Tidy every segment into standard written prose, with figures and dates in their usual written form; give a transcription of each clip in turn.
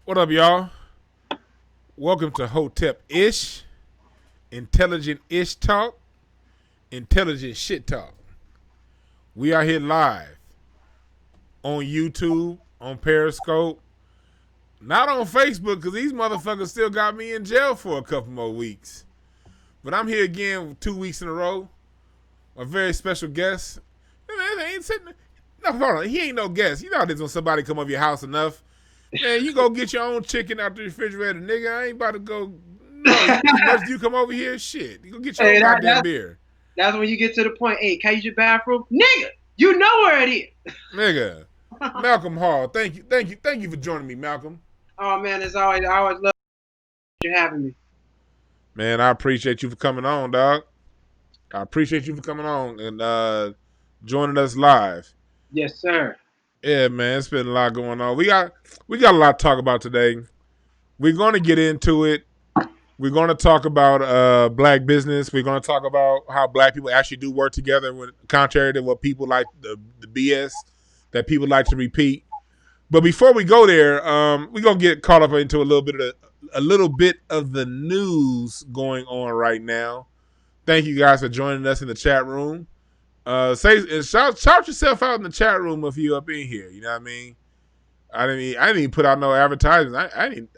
What up, y'all? Welcome to Hotep Ish, Intelligent Ish Talk, Intelligent Shit Talk. We are here live on YouTube, on Periscope, not on Facebook because these motherfuckers still got me in jail for a couple more weeks. But I'm here again 2 weeks in a row. A very special guest. No, hold on. He ain't no guest. You know how this when somebody come over your house enough. Man, you go get your own chicken out the refrigerator, nigga. I ain't about to go. No, as much as you come over here, shit. You go get your own goddamn beer. That's when you get to the point. Hey, can I use your bathroom? Nigga, you know where it is. Nigga. Malcolm Hall. Thank you for joining me, Malcolm. Oh man, as always, I always love you having me. Man, I appreciate you for coming on, dog. I appreciate you for coming on and joining us live. Yes, sir. Yeah, man, it's been a lot going on. We got a lot to talk about today. We're going to get into it. We're going to talk about black business. We're going to talk about how black people actually do work together, contrary to what people like, the BS that people like to repeat. But before we go there, we're going to get caught up into a little bit of the news going on right now. Thank you guys for joining us in the chat room. Shout yourself out in the chat room if you up in here. You know what I mean? I didn't even put out no advertisements. I didn't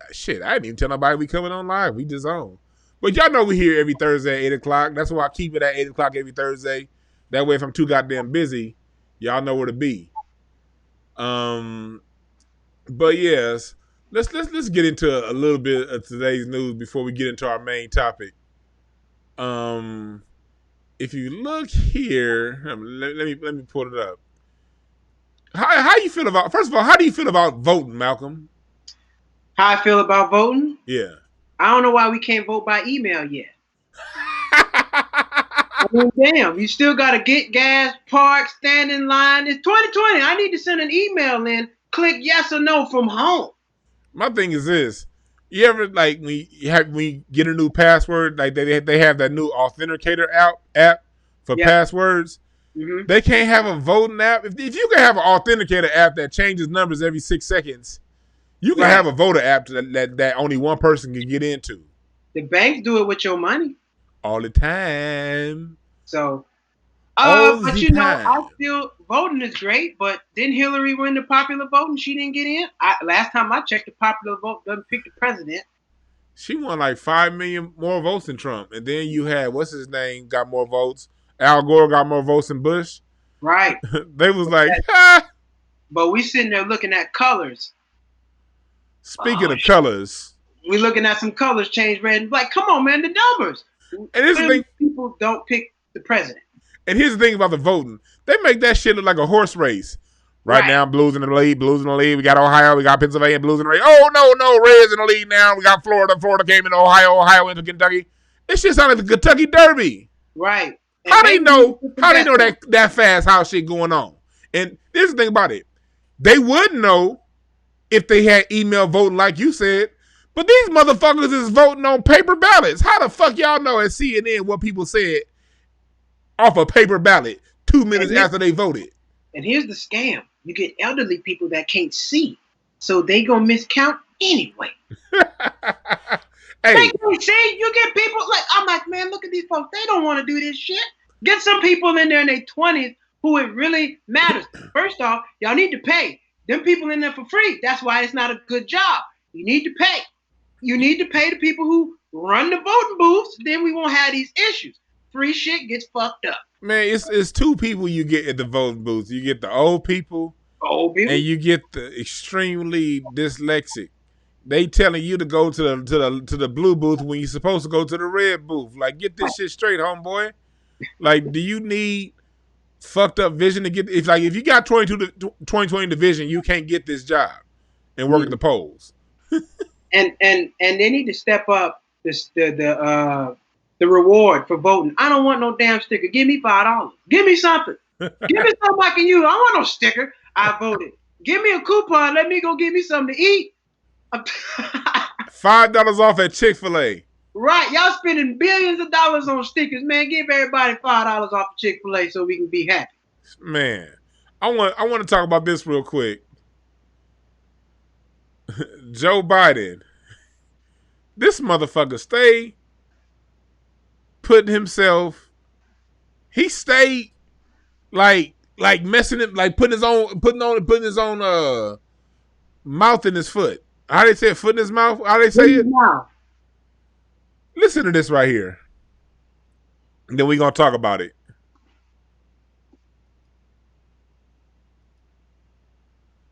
even tell nobody we coming on live. We just on. But y'all know we here every Thursday at 8 o'clock. That's why I keep it at 8 o'clock every Thursday. That way if I'm too goddamn busy, y'all know where to be. But yes, let's get into a little bit of today's news before we get into our main topic. If you look here, let me pull it up. How you feel about? First of all, how do you feel about voting, Malcolm? How I feel about voting? Yeah. I don't know why we can't vote by email yet. I mean, damn, you still got to get gas, park, stand in line. It's 2020. I need to send an email in, click yes or no from home. My thing is this. You ever, like, when you get a new password, like they have that new authenticator app for passwords. Mm-hmm. They can't have a voting app. If you can have an authenticator app that changes numbers every 6 seconds, you can have a voter app that only one person can get into. The banks do it with your money. All the time. So, but you know, I feel voting is great, but didn't Hillary win the popular vote and she didn't get in? Last time I checked, the popular vote doesn't pick the president. She won like 5 million more votes than Trump. And then you had, what's his name, got more votes. Al Gore got more votes than Bush. Right. They was like, ha! But we sitting there looking at colors. Speaking of colors. We looking at some colors change red and black. Come on, man, the numbers. And this thing, people don't pick the president. And here's the thing about the voting. They make that shit look like a horse race. Right now, Blues in the lead. We got Ohio. We got Pennsylvania. Blues in the lead. Oh, no. Reds in the lead now. We got Florida. Florida came in Ohio into Kentucky. This shit sounds like the Kentucky Derby. Right. How they know that fast how shit going on? And here's the thing about it. They would know if they had email voting like you said. But these motherfuckers is voting on paper ballots. How the fuck y'all know at CNN what people said off a paper ballot 2 minutes after they voted? And here's the scam. You get elderly people that can't see. So they gonna miscount anyway. Hey. They can see. You get people like, I'm like, man, look at these folks. They don't want to do this shit. Get some people in there in their 20s who it really matters. First off, y'all need to pay. Them people in there for free. That's why it's not a good job. You need to pay. You need to pay the people who run the voting booths. Then we won't have these issues. Free shit gets fucked up. Man, it's two people you get at the voting booths. You get the old people, and you get the extremely dyslexic. They telling you to go to the blue booth when you're supposed to go to the red booth. Like, get this shit straight, homeboy. Like, do you need fucked up vision to get? If you got 20/20 vision, you can't get this job and work at the polls. And they need to step up the reward for voting. I don't want no damn sticker. Give me $5. Give me something. Give me something I can use. I don't want no sticker. I voted. Give me a coupon. Let me go get me something to eat. $5 off at Chick-fil-A. Right. Y'all spending billions of dollars on stickers, man. Give everybody $5 off of Chick-fil-A so we can be happy. Man, I want to talk about this real quick. Joe Biden, this motherfucker stayed putting himself. He stayed like messing it, like putting his own mouth in his foot. How they say it, foot in his mouth? How they say it? Listen to this right here. And then we're gonna talk about it.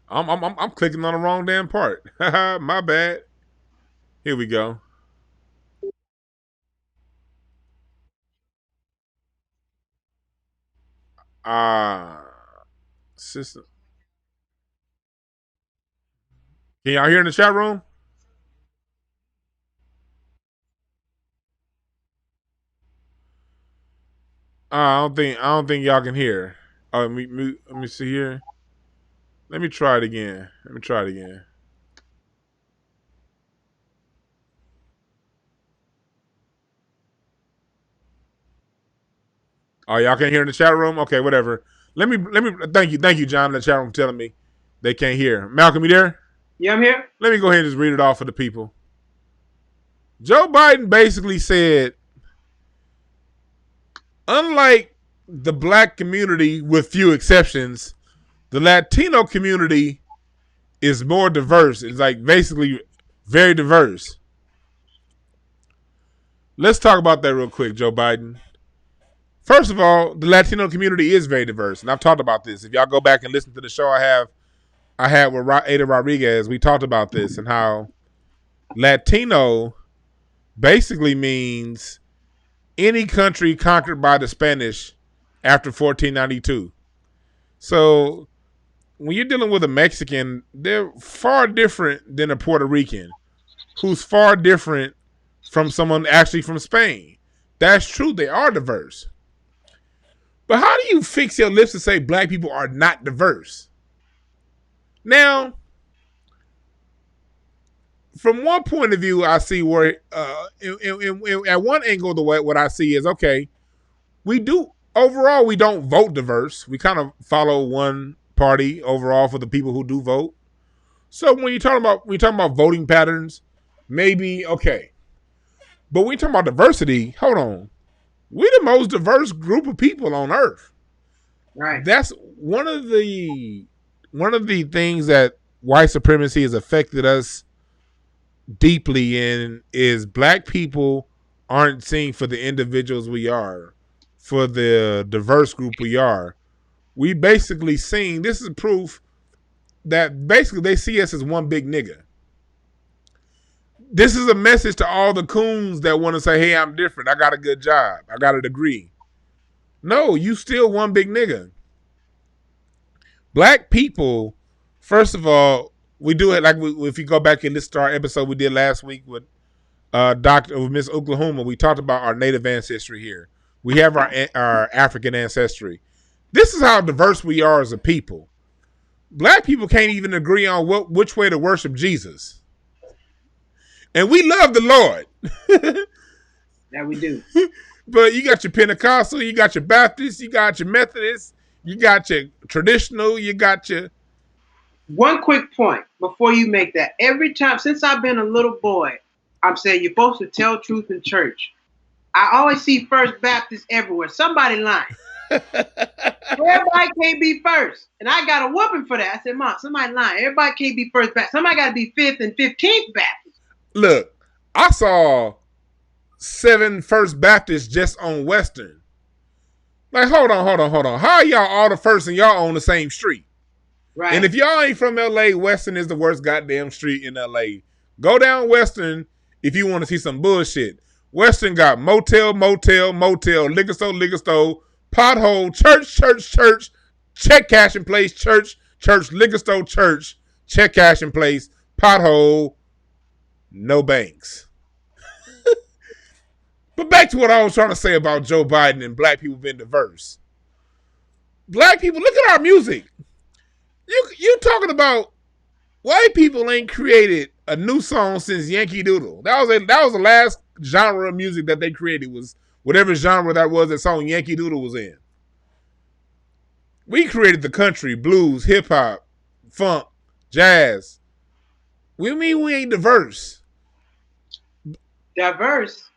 I'm clicking on the wrong damn part. My bad. Here we go. Sister. Can y'all hear in the chat room? I don't think y'all can hear. Oh, let me see here. Let me try it again. Oh, y'all can't hear in the chat room? Okay, whatever. Let me thank you, John, in the chat room telling me they can't hear. Malcolm, you there? Yeah, I'm here. Let me go ahead and just read it off for the people. Joe Biden basically said, unlike the black community, with few exceptions, the Latino community is more diverse. It's like basically very diverse. Let's talk about that real quick, Joe Biden. First of all, the Latino community is very diverse, and I've talked about this. If y'all go back and listen to the show I had with Ada Rodriguez, we talked about this and how Latino basically means any country conquered by the Spanish after 1492. So when you're dealing with a Mexican, they're far different than a Puerto Rican, who's far different from someone actually from Spain. That's true. They are diverse. But how do you fix your lips to say black people are not diverse? Now, from one point of view, I see where, at one angle, what I see is, okay, we don't vote diverse. We kind of follow one party overall for the people who do vote. So when you're talking about voting patterns, maybe, okay. But when you're talking about diversity, hold on. We're the most diverse group of people on earth. Right. That's one of the things that white supremacy has affected us deeply in is black people aren't seen for the individuals we are, for the diverse group we are. We basically seen, this is proof that basically they see us as one big nigga. This is a message to all the coons that want to say, hey, I'm different. I got a good job. I got a degree. No, you still one big nigga. Black people, first of all, we do it like if you go back and listen to our episode we did last week with Miss Oklahoma, we talked about our native ancestry here. We have our African ancestry. This is how diverse we are as a people. Black people can't even agree on which way to worship Jesus. And we love the Lord. That we do. But you got your Pentecostal, you got your Baptist, you got your Methodist, you got your traditional, you got your... One quick point before you make that. Every time, since I've been a little boy, I'm saying you're supposed to tell truth in church. I always see First Baptist everywhere. Somebody lying. Everybody can't be first. And I got a whooping for that. I said, Mom, somebody lying. Everybody can't be First Baptist. Somebody got to be 5th and 15th Baptist. Look, I saw 7 First Baptists just on Western. Like, hold on. How are y'all all the first and y'all on the same street? Right. And if y'all ain't from LA, Western is the worst goddamn street in LA. Go down Western if you want to see some bullshit. Western got motel, liquor store, pothole, church, check cash in place, church, liquor store, church, check cash in place, pothole, no banks. But back to what I was trying to say about Joe Biden and black people being diverse. Black people, look at our music. You talking about white people ain't created a new song since Yankee Doodle. That was the last genre of music that they created, was whatever genre that song Yankee Doodle was in. We created the country, blues, hip hop, funk, jazz. We mean we ain't diverse. Diverse.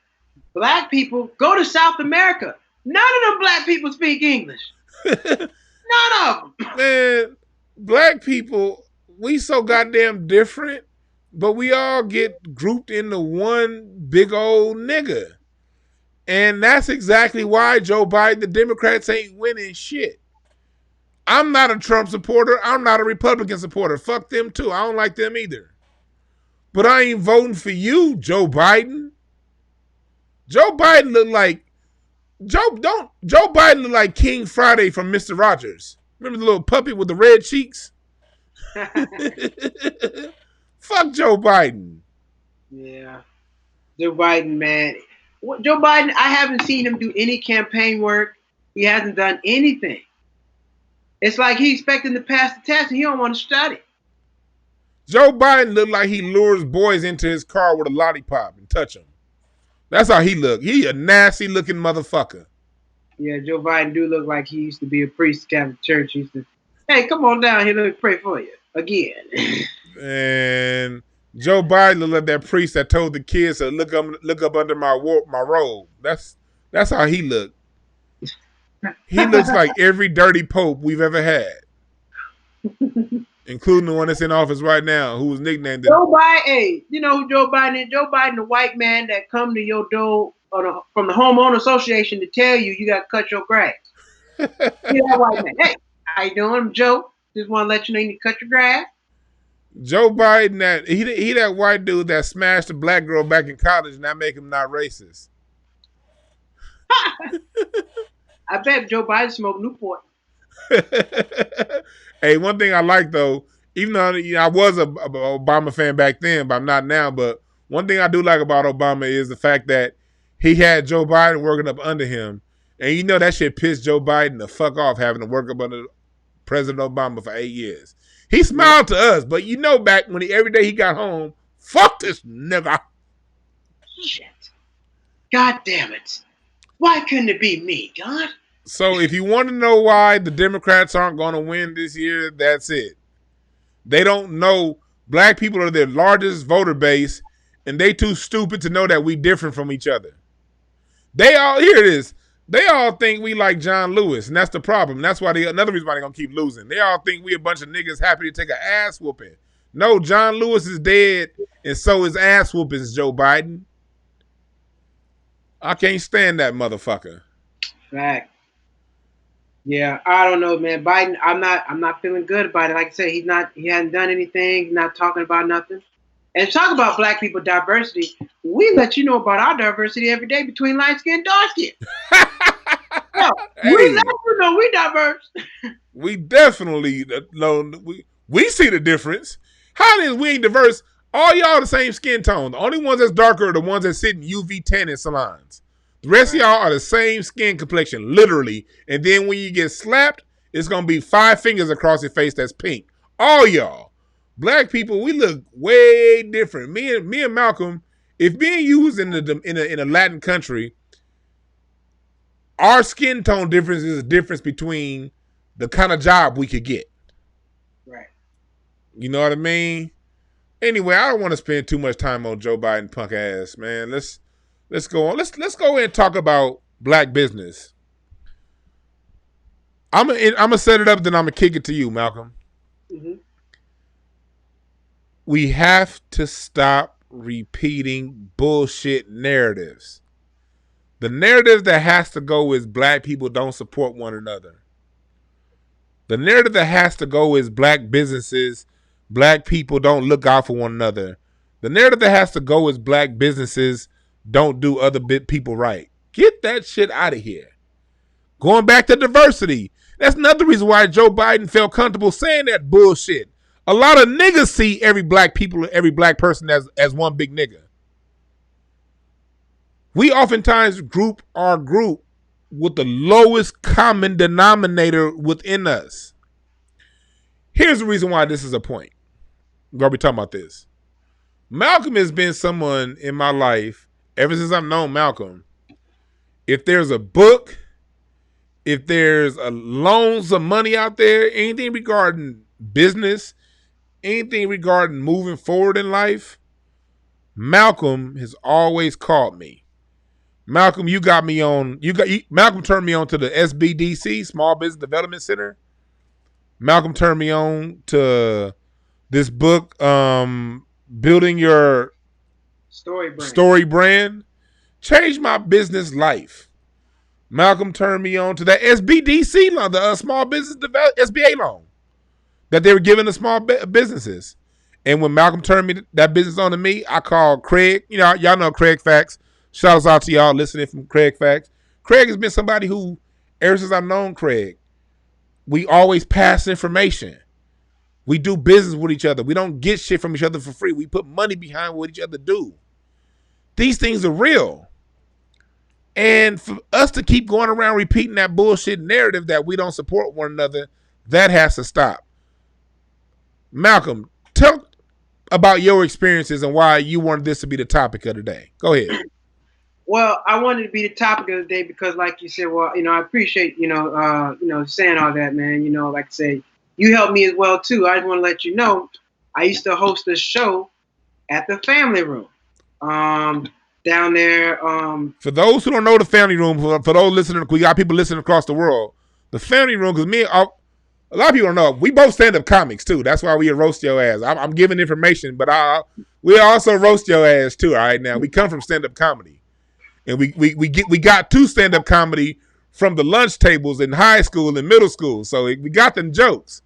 Black people go to South America. None of them black people speak English. None of them. Man, black people, we so goddamn different, but we all get grouped into one big old nigga. And that's exactly why Joe Biden, the Democrats ain't winning shit. I'm not a Trump supporter. I'm not a Republican supporter. Fuck them too. I don't like them either. But I ain't voting for you, Joe Biden. Joe Biden look like Joe Biden look like King Friday from Mr. Rogers. Remember the little puppy with the red cheeks? Fuck Joe Biden. Yeah. Joe Biden, man. Joe Biden, I haven't seen him do any campaign work. He hasn't done anything. It's like he's expecting to pass the test and he don't want to study. Joe Biden look like he lures boys into his car with a lollipop and touch them. That's how he look. He a nasty looking motherfucker. Yeah, Joe Biden do look like he used to be a priest at Catholic Church. He used to, hey, come on down here, let me pray for you again. And Joe Biden look like that priest that told the kids to look up under my robe. That's how he look. He looks like every dirty pope we've ever had, including the one that's in office right now, who was nicknamed Joe Biden. Hey, you know who Joe Biden is? Joe Biden, the white man that come to your door from the homeowner association to tell you got to cut your grass. See that white man? Hey, how you doing? I'm Joe. Just want to let you know you need to cut your grass. Joe Biden, that he that white dude that smashed a black girl back in college, and that make him not racist. I bet Joe Biden smoked Newport. Hey, one thing I like though, even though I was a Obama fan back then, but I'm not now. But one thing I do like about Obama is the fact that he had Joe Biden working up under him, and you know that shit pissed Joe Biden the fuck off having to work up under President Obama for 8 years. He smiled to us, but you know back when every day he got home, fuck this nigga. Shit. God damn it. Why couldn't it be me, God? So if you want to know why the Democrats aren't going to win this year, that's it. They don't know black people are their largest voter base, and they too stupid to know that we different from each other. Here it is. They all think we like John Lewis, and that's the problem. That's why another reason why they're going to keep losing. They all think we a bunch of niggas happy to take an ass whooping. No, John Lewis is dead, and so is ass whoopings, Joe Biden. I can't stand that motherfucker. Fact. Yeah, I don't know, man. Biden, I'm not feeling good about it. Like I said, he hasn't done anything. He's not talking about nothing. And talk about black people diversity. We let you know about our diversity every day between light skin and dark skin. We let you know we diverse. We definitely know. We see the difference. How is we ain't diverse? All y'all the same skin tone. The only ones that's darker are the ones that sit in UV tan in salons. The rest of y'all are the same skin complexion, literally. And then when you get slapped, it's gonna be 5 fingers across your face that's pink. All y'all. Black people, we look way different. Me and Malcolm, if being used in a Latin country, our skin tone difference is a difference between the kind of job we could get. Right. You know what I mean? Anyway, I don't want to spend too much time on Joe Biden punk ass, man. Let's go on. Let's go ahead and talk about black business. I'm gonna set it up, then I'm gonna kick it to you, Malcolm. Mm-hmm. We have to stop repeating bullshit narratives. The narrative that has to go is black people don't support one another. The narrative that has to go is black businesses, black people don't look out for one another. The narrative that has to go is black businesses don't do other people right. Get that shit out of here. Going back to diversity. That's another reason why Joe Biden felt comfortable saying that bullshit. A lot of niggas see every black person as one big nigga. We oftentimes group our group with the lowest common denominator within us. Here's the reason why this is a point. We're going to be talking about this. Malcolm has been someone in my life, ever since I've known Malcolm, if there's a book, if there's loans of money out there, anything regarding business, anything regarding moving forward in life, Malcolm has always called me. Malcolm, you got me on. Malcolm turned me on to the SBDC, Small Business Development Center. Malcolm turned me on to this book, Building Your Story Brand. Changed my business life. Malcolm turned me on to that SBDC loan, the Small Business SBA loan that they were giving to small businesses. And when Malcolm turned that business on to me, I called Craig. You know, y'all know Craig Facts. Shout out to y'all listening from Craig Facts. Craig has been somebody who, ever since I've known Craig, we always pass information. We do business with each other. We don't get shit from each other for free. We put money behind what each other do. These things are real. And for us to keep going around repeating that bullshit narrative that we don't support one another, that has to stop. Malcolm, tell about your experiences and why you wanted this to be the topic of the day. Go ahead. Well, I wanted to be the topic of the day because, like you said, well, I appreciate, saying all that, man. Like I say, you helped me as well, too. I just want to let you know, I used to host a show at the Family Room down there. For those who don't know the Family Room, for those listening, we got people listening across the world. The Family Room, because a lot of people don't know, we both stand-up comics, too. That's why we roast your ass. I'm giving information, but we also roast your ass, too, all right? Now, we come from stand-up comedy. And we got to stand-up comedy from the lunch tables in high school and middle school. So we got them jokes.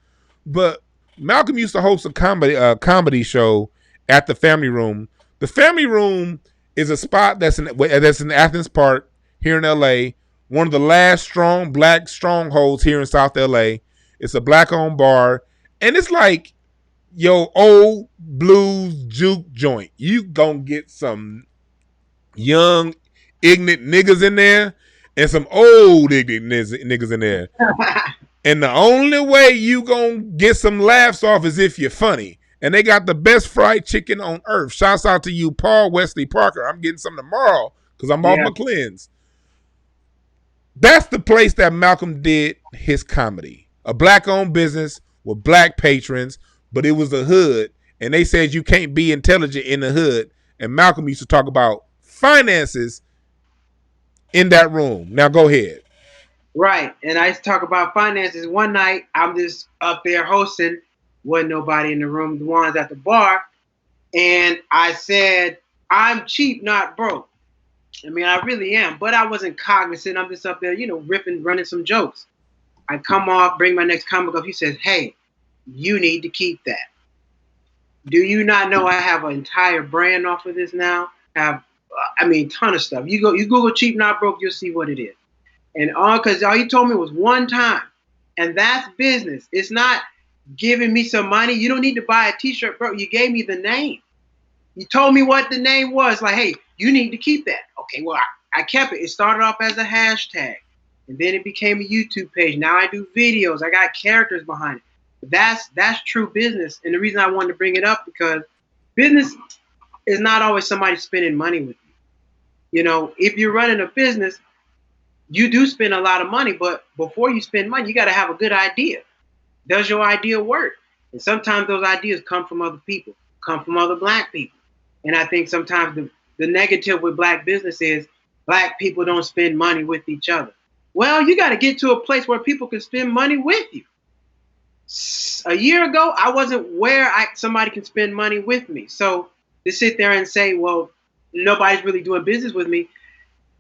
But Malcolm used to host a comedy show at the Family Room. The Family Room is a spot that's in Athens Park here in L.A., one of the last black strongholds here in South L.A. It's a black-owned bar. And it's like your old blues juke joint. You gonna get some young, ignorant niggas in there and some old ignorant niggas in there. And the only way you gonna get some laughs off is if you're funny. And they got the best fried chicken on earth. Shouts out to you, Paul Wesley Parker. I'm getting some tomorrow because I'm off my cleanse. That's the place that Malcolm did his comedy. A black-owned business with black patrons, but it was the hood. And they said you can't be intelligent in the hood. And Malcolm used to talk about finances in that room. Now go ahead. Right. And I used to talk about finances. One night, I'm just up there hosting. Wasn't nobody in the room. The ones at the bar. And I said, I'm cheap, not broke. I mean, I really am. But I wasn't cognizant. I'm just up there, running some jokes. I come off, bring my next comic up. He says, hey, you need to keep that. Do you not know I have an entire brand off of this now? Ton of stuff. You Google cheap, not broke, you'll see what it is. And because all he told me was one time. And that's business. It's not giving me some money. You don't need to buy a t-shirt, bro. You gave me the name. You told me what the name was. Like, hey, you need to keep that. Okay, well, I kept it. It started off as a hashtag. And then it became a YouTube page. Now I do videos. I got characters behind it. That's true business. And the reason I wanted to bring it up because business is not always somebody spending money with you. If you're running a business, you do spend a lot of money, but before you spend money, you got to have a good idea. Does your idea work? And sometimes those ideas come from other people, come from other black people. And I think sometimes the negative with black business is black people don't spend money with each other. Well, you got to get to a place where people can spend money with you. A year ago, I wasn't where somebody can spend money with me. So to sit there and say, well, nobody's really doing business with me,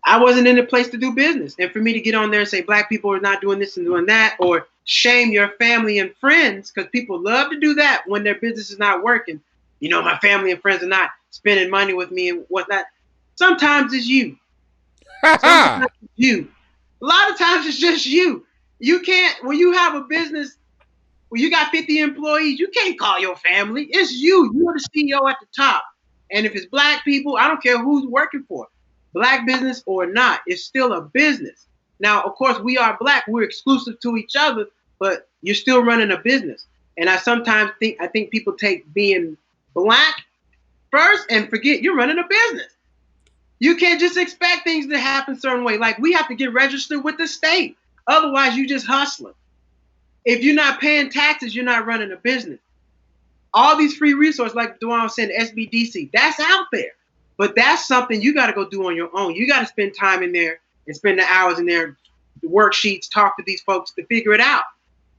I wasn't in a place to do business. And for me to get on there and say black people are not doing this and doing that, or shame your family and friends, because people love to do that when their business is not working. My family and friends are not spending money with me and whatnot. Sometimes it's you. Sometimes it's you. A lot of times it's just you. You can't, when you have a business, when you got 50 employees, you can't call your family. It's you. You're the CEO at the top. And if it's black people, I don't care who's working for it, black business or not, it's still a business. Now, of course, we are black. We're exclusive to each other, but you're still running a business. And I sometimes think people take being black first and forget you're running a business. You can't just expect things to happen a certain way. Like, we have to get registered with the state. Otherwise, you just hustling. If you're not paying taxes, you're not running a business. All these free resources, like Duane was saying, SBDC, that's out there. But that's something you got to go do on your own. You got to spend time in there and spend the hours in there, the worksheets, talk to these folks to figure it out.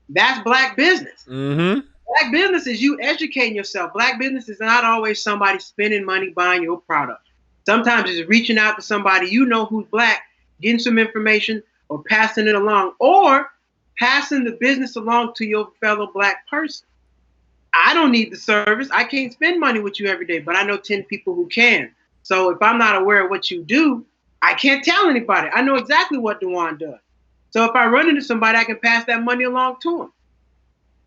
That's black business. Mm-hmm. Black business is you educating yourself. Black business is not always somebody spending money buying your product. Sometimes it's reaching out to somebody you know who's black, getting some information or passing it along, or passing the business along to your fellow black person. I don't need the service. I can't spend money with you every day, but I know 10 people who can. So if I'm not aware of what you do, I can't tell anybody. I know exactly what Duane does. So if I run into somebody, I can pass that money along to them.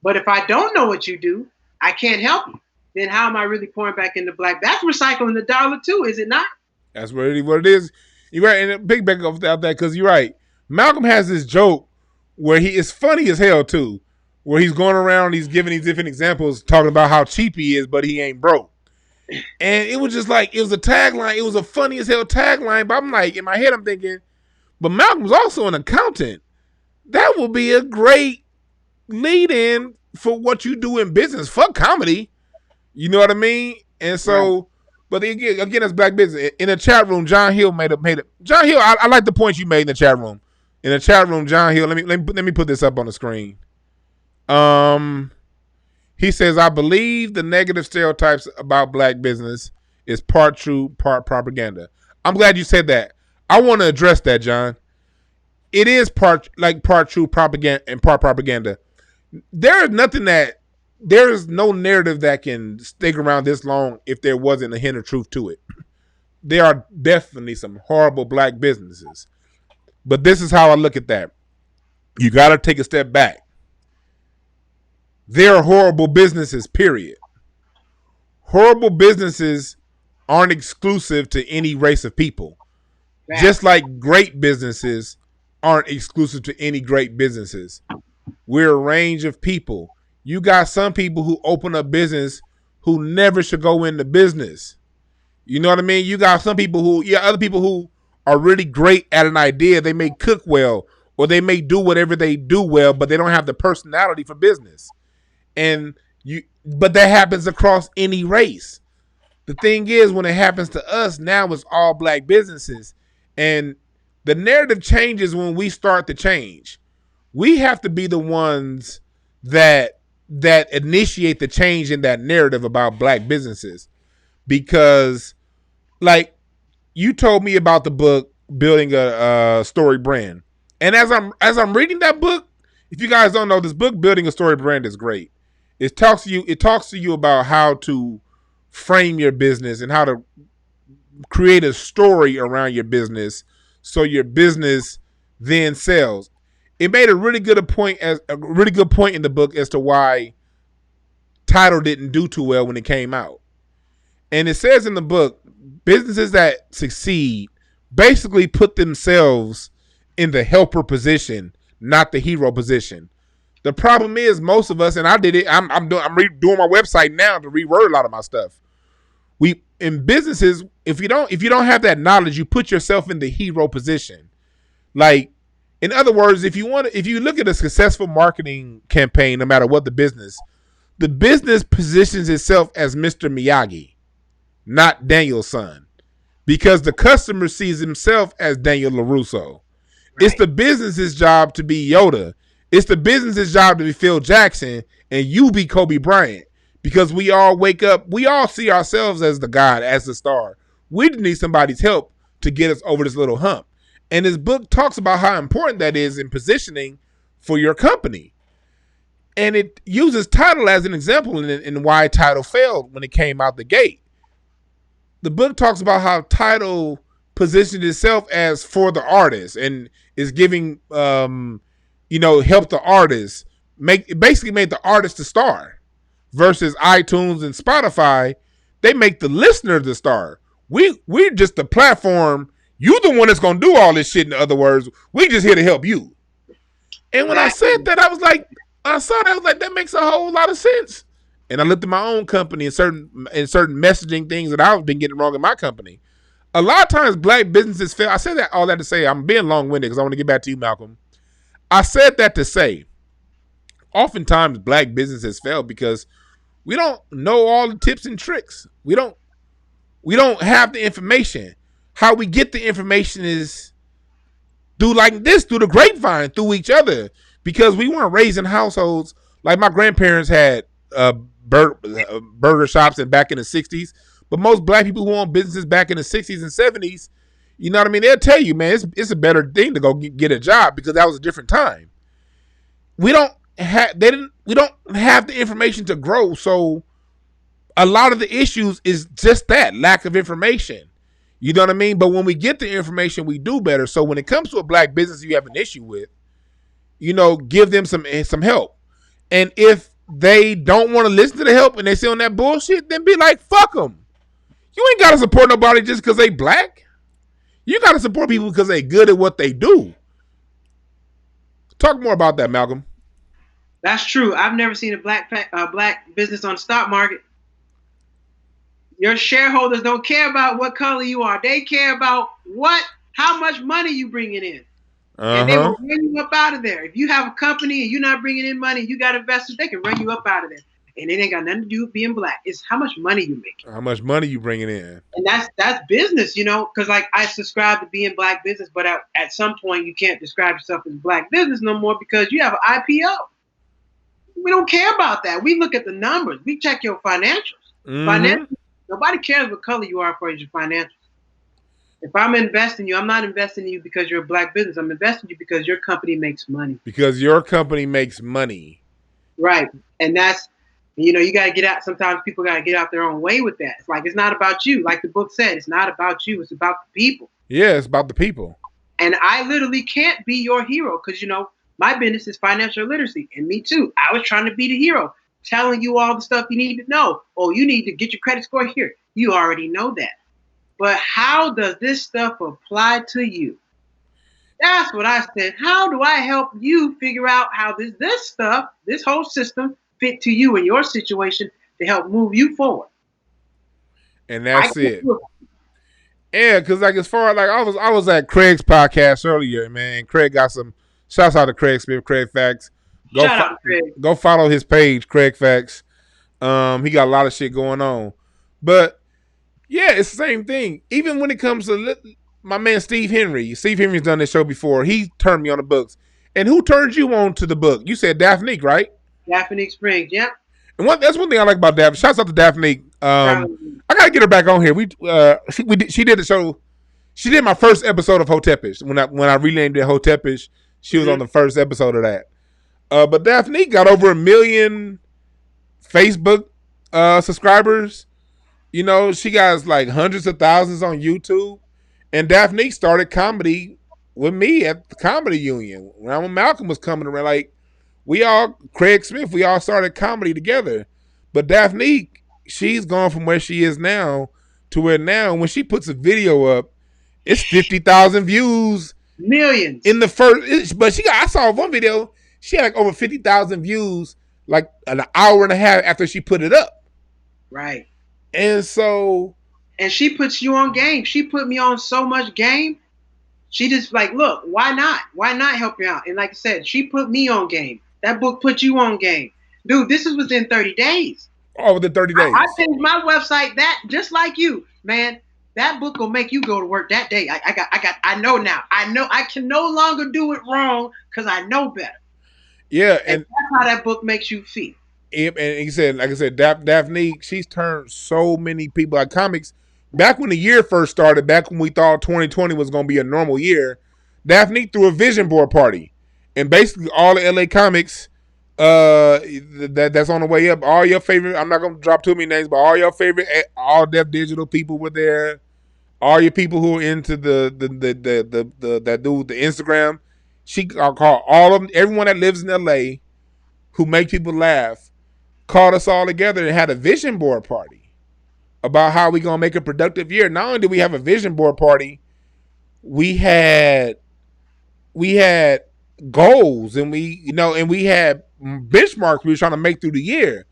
But if I don't know what you do, I can't help you. Then how am I really pouring back into black? That's recycling the dollar too, is it not? That's really what it is. You're right, and a big back off that because you're right. Malcolm has this joke where he is funny as hell too, where he's going around, he's giving these different examples, talking about how cheap he is, but he ain't broke. And it was just like, it was a tagline. It was a funny as hell tagline. But I'm like, in my head, I'm thinking, but Malcolm's also an accountant. That will be a great lead in for what you do in business. Fuck comedy. You know what I mean? And so, right. But again, it's black business. In the chat room, John Hill made it. John Hill, I like the points you made in the chat room. In the chat room, John Hill, let me put this up on the screen. He says, I believe the negative stereotypes about black business is part true, part propaganda. I'm glad you said that. I want to address that, John. It is part true propaganda and part propaganda. There is no narrative that can stick around this long if there wasn't a hint of truth to it. There are definitely some horrible black businesses. But this is how I look at that. You got to take a step back. There are horrible businesses, period. Horrible businesses aren't exclusive to any race of people. Right. Just like great businesses aren't exclusive to any great businesses. We're a range of people. You got some people who open up business who never should go into business. You know what I mean? You got some people other people who are really great at an idea. They may cook well, or they may do whatever they do well, but they don't have the personality for business. But that happens across any race. The thing is, when it happens to us, now it's all black businesses. And the narrative changes when we start to change. We have to be the ones that initiate the change in that narrative about black businesses. Because, like, you told me about the book, Building a Story Brand. And as I'm reading that book, if you guys don't know, this book, Building a Story Brand, is great. It talks to you about how to frame your business and how to create a story around your business so your business then sells. It made a really good point in the book as to why Tidal didn't do too well when it came out. And it says in the book, businesses that succeed basically put themselves in the helper position, not the hero position. The problem is, most of us, and I did it. I'm redoing my website now to reword a lot of my stuff. We in businesses, if you don't have that knowledge, you put yourself in the hero position. Like, in other words, if you look at a successful marketing campaign, no matter what the business positions itself as Mr. Miyagi, not Daniel's son, because the customer sees himself as Daniel LaRusso. Right. It's the business's job to be Yoda. It's the business's job to be Phil Jackson, and you be Kobe Bryant, because we all wake up, we all see ourselves as the God, as the star. We need somebody's help to get us over this little hump. And this book talks about how important that is in positioning for your company. And it uses Tidal as an example in why Tidal failed when it came out the gate. The book talks about how Tidal positioned itself as for the artist and is giving, help the artist, basically made the artist the star, versus iTunes and Spotify. They make the listener the star. We're just the platform. You the one that's going to do all this shit. In other words, we just here to help you. And when I said that, I was like, that makes a whole lot of sense. And I looked at my own company and certain messaging things that I've been getting wrong in my company. A lot of times black businesses fail. I said that all that to say, I'm being long-winded because I want to get back to you, Malcolm. I said that to say, oftentimes black businesses fail because We don't know all the tips and tricks. We don't have the information. How we get the information is through like this, through the grapevine, through each other. Because we weren't raised in households like my grandparents had burger shops and back in the 60s. But most black people who own businesses back in the 60s and 70s, you know what I mean? They'll tell you, man, it's a better thing to go get a job because that was a different time. We don't have the information to grow, so a lot of the issues is just that lack of information. You know what I mean? But when we get the information, we do better. So when it comes to a black business you have an issue with, you know, give them some help. And if they don't want to listen to the help and they sit on that bullshit, then be like, fuck them. You ain't got to support nobody just because they black. You got to support people because they good at what they do. Talk more about that, Malcolm. That's true. I've never seen a black business on the stock market. Your shareholders don't care about what color you are. They care about how much money you bringing in. And they will run you up out of there. If you have a company and you're not bringing in money, you got investors, they can run you up out of there. And it ain't got nothing to do with being black. It's how much money you make. How much money you bringing in. And that's business, you know, because like I subscribe to being black business, but at some point you can't describe yourself as black business no more because you have an IPO. We don't care about that. We look at the numbers. We check your financials. Financials. Nobody cares what color you are for your financials. If I'm investing in you, I'm not investing in you because you're a black business. I'm investing in you because your company makes money. Because your company makes money. Right. And that's, you know, you got to get out. Sometimes people got to get out their own way with that. It's like, it's not about you. Like the book said, it's not about you. It's about the people. Yeah, it's about the people. And I literally can't be your hero because, you know, my business is financial literacy. And me too. I was trying to be the hero, telling you all the stuff you need to know. Oh, you need to get your credit score here. You already know that. But how does this stuff apply to you? That's what I said. How do I help you figure out how this stuff, this whole system, fit to you and your situation to help move you forward? And that's it. Yeah, because like as far as like I was at Craig's podcast earlier, man. Craig got some shouts out to Craig Smith, Craig Facts. Shout out, Craig. Go follow his page, Craig Facts. He got a lot of shit going on. But yeah, it's the same thing. Even when it comes to my man Steve Henry. Steve Henry's done this show before. He turned me on the books. And who turned you on to the book? You said Daphne, right? Daphne Springs, yeah. And that's one thing I like about Daphne. Shouts out to Daphne. I gotta get her back on here. She did the show. She did my first episode of Hotepish. When I renamed it Hotepish, she was on the first episode of that. But Daphne got over 1 million Facebook subscribers. You know, she got like hundreds of thousands on YouTube. And Daphne started comedy with me at the Comedy Union. When Malcolm was coming around, like, Craig Smith, we all started comedy together. But Daphne, she's gone from where she is now to where now, when she puts a video up, it's 50,000 views. Millions. In the first, but I saw one video, she had like over 50,000 views like an hour and a half after she put it up. Right. And so. And she puts you on game. She put me on so much game. She just like, look, why not? Why not help you out? And like I said, she put me on game. That book put you on game. Dude, this is within 30 days. Oh, within 30 days. I changed my website just like you, man. That book will make you go to work that day. I know now. I know I can no longer do it wrong because I know better. Yeah. And that's how that book makes you feel. And he said, like I said, Daphne, she's turned so many people like comics. Back when the year first started, back when we thought 2020 was going to be a normal year, Daphne threw a vision board party. And basically all the LA comics that's on the way up, all your favorite, I'm not going to drop too many names, but all your favorite All Deaf Digital people were there. All your people who are into that do the Instagram. She called all of them, everyone that lives in LA who make people laugh, called us all together and had a vision board party about how we gonna make a productive year. Not only did we have a vision board party, we had goals and we had benchmarks we were trying to make through the year.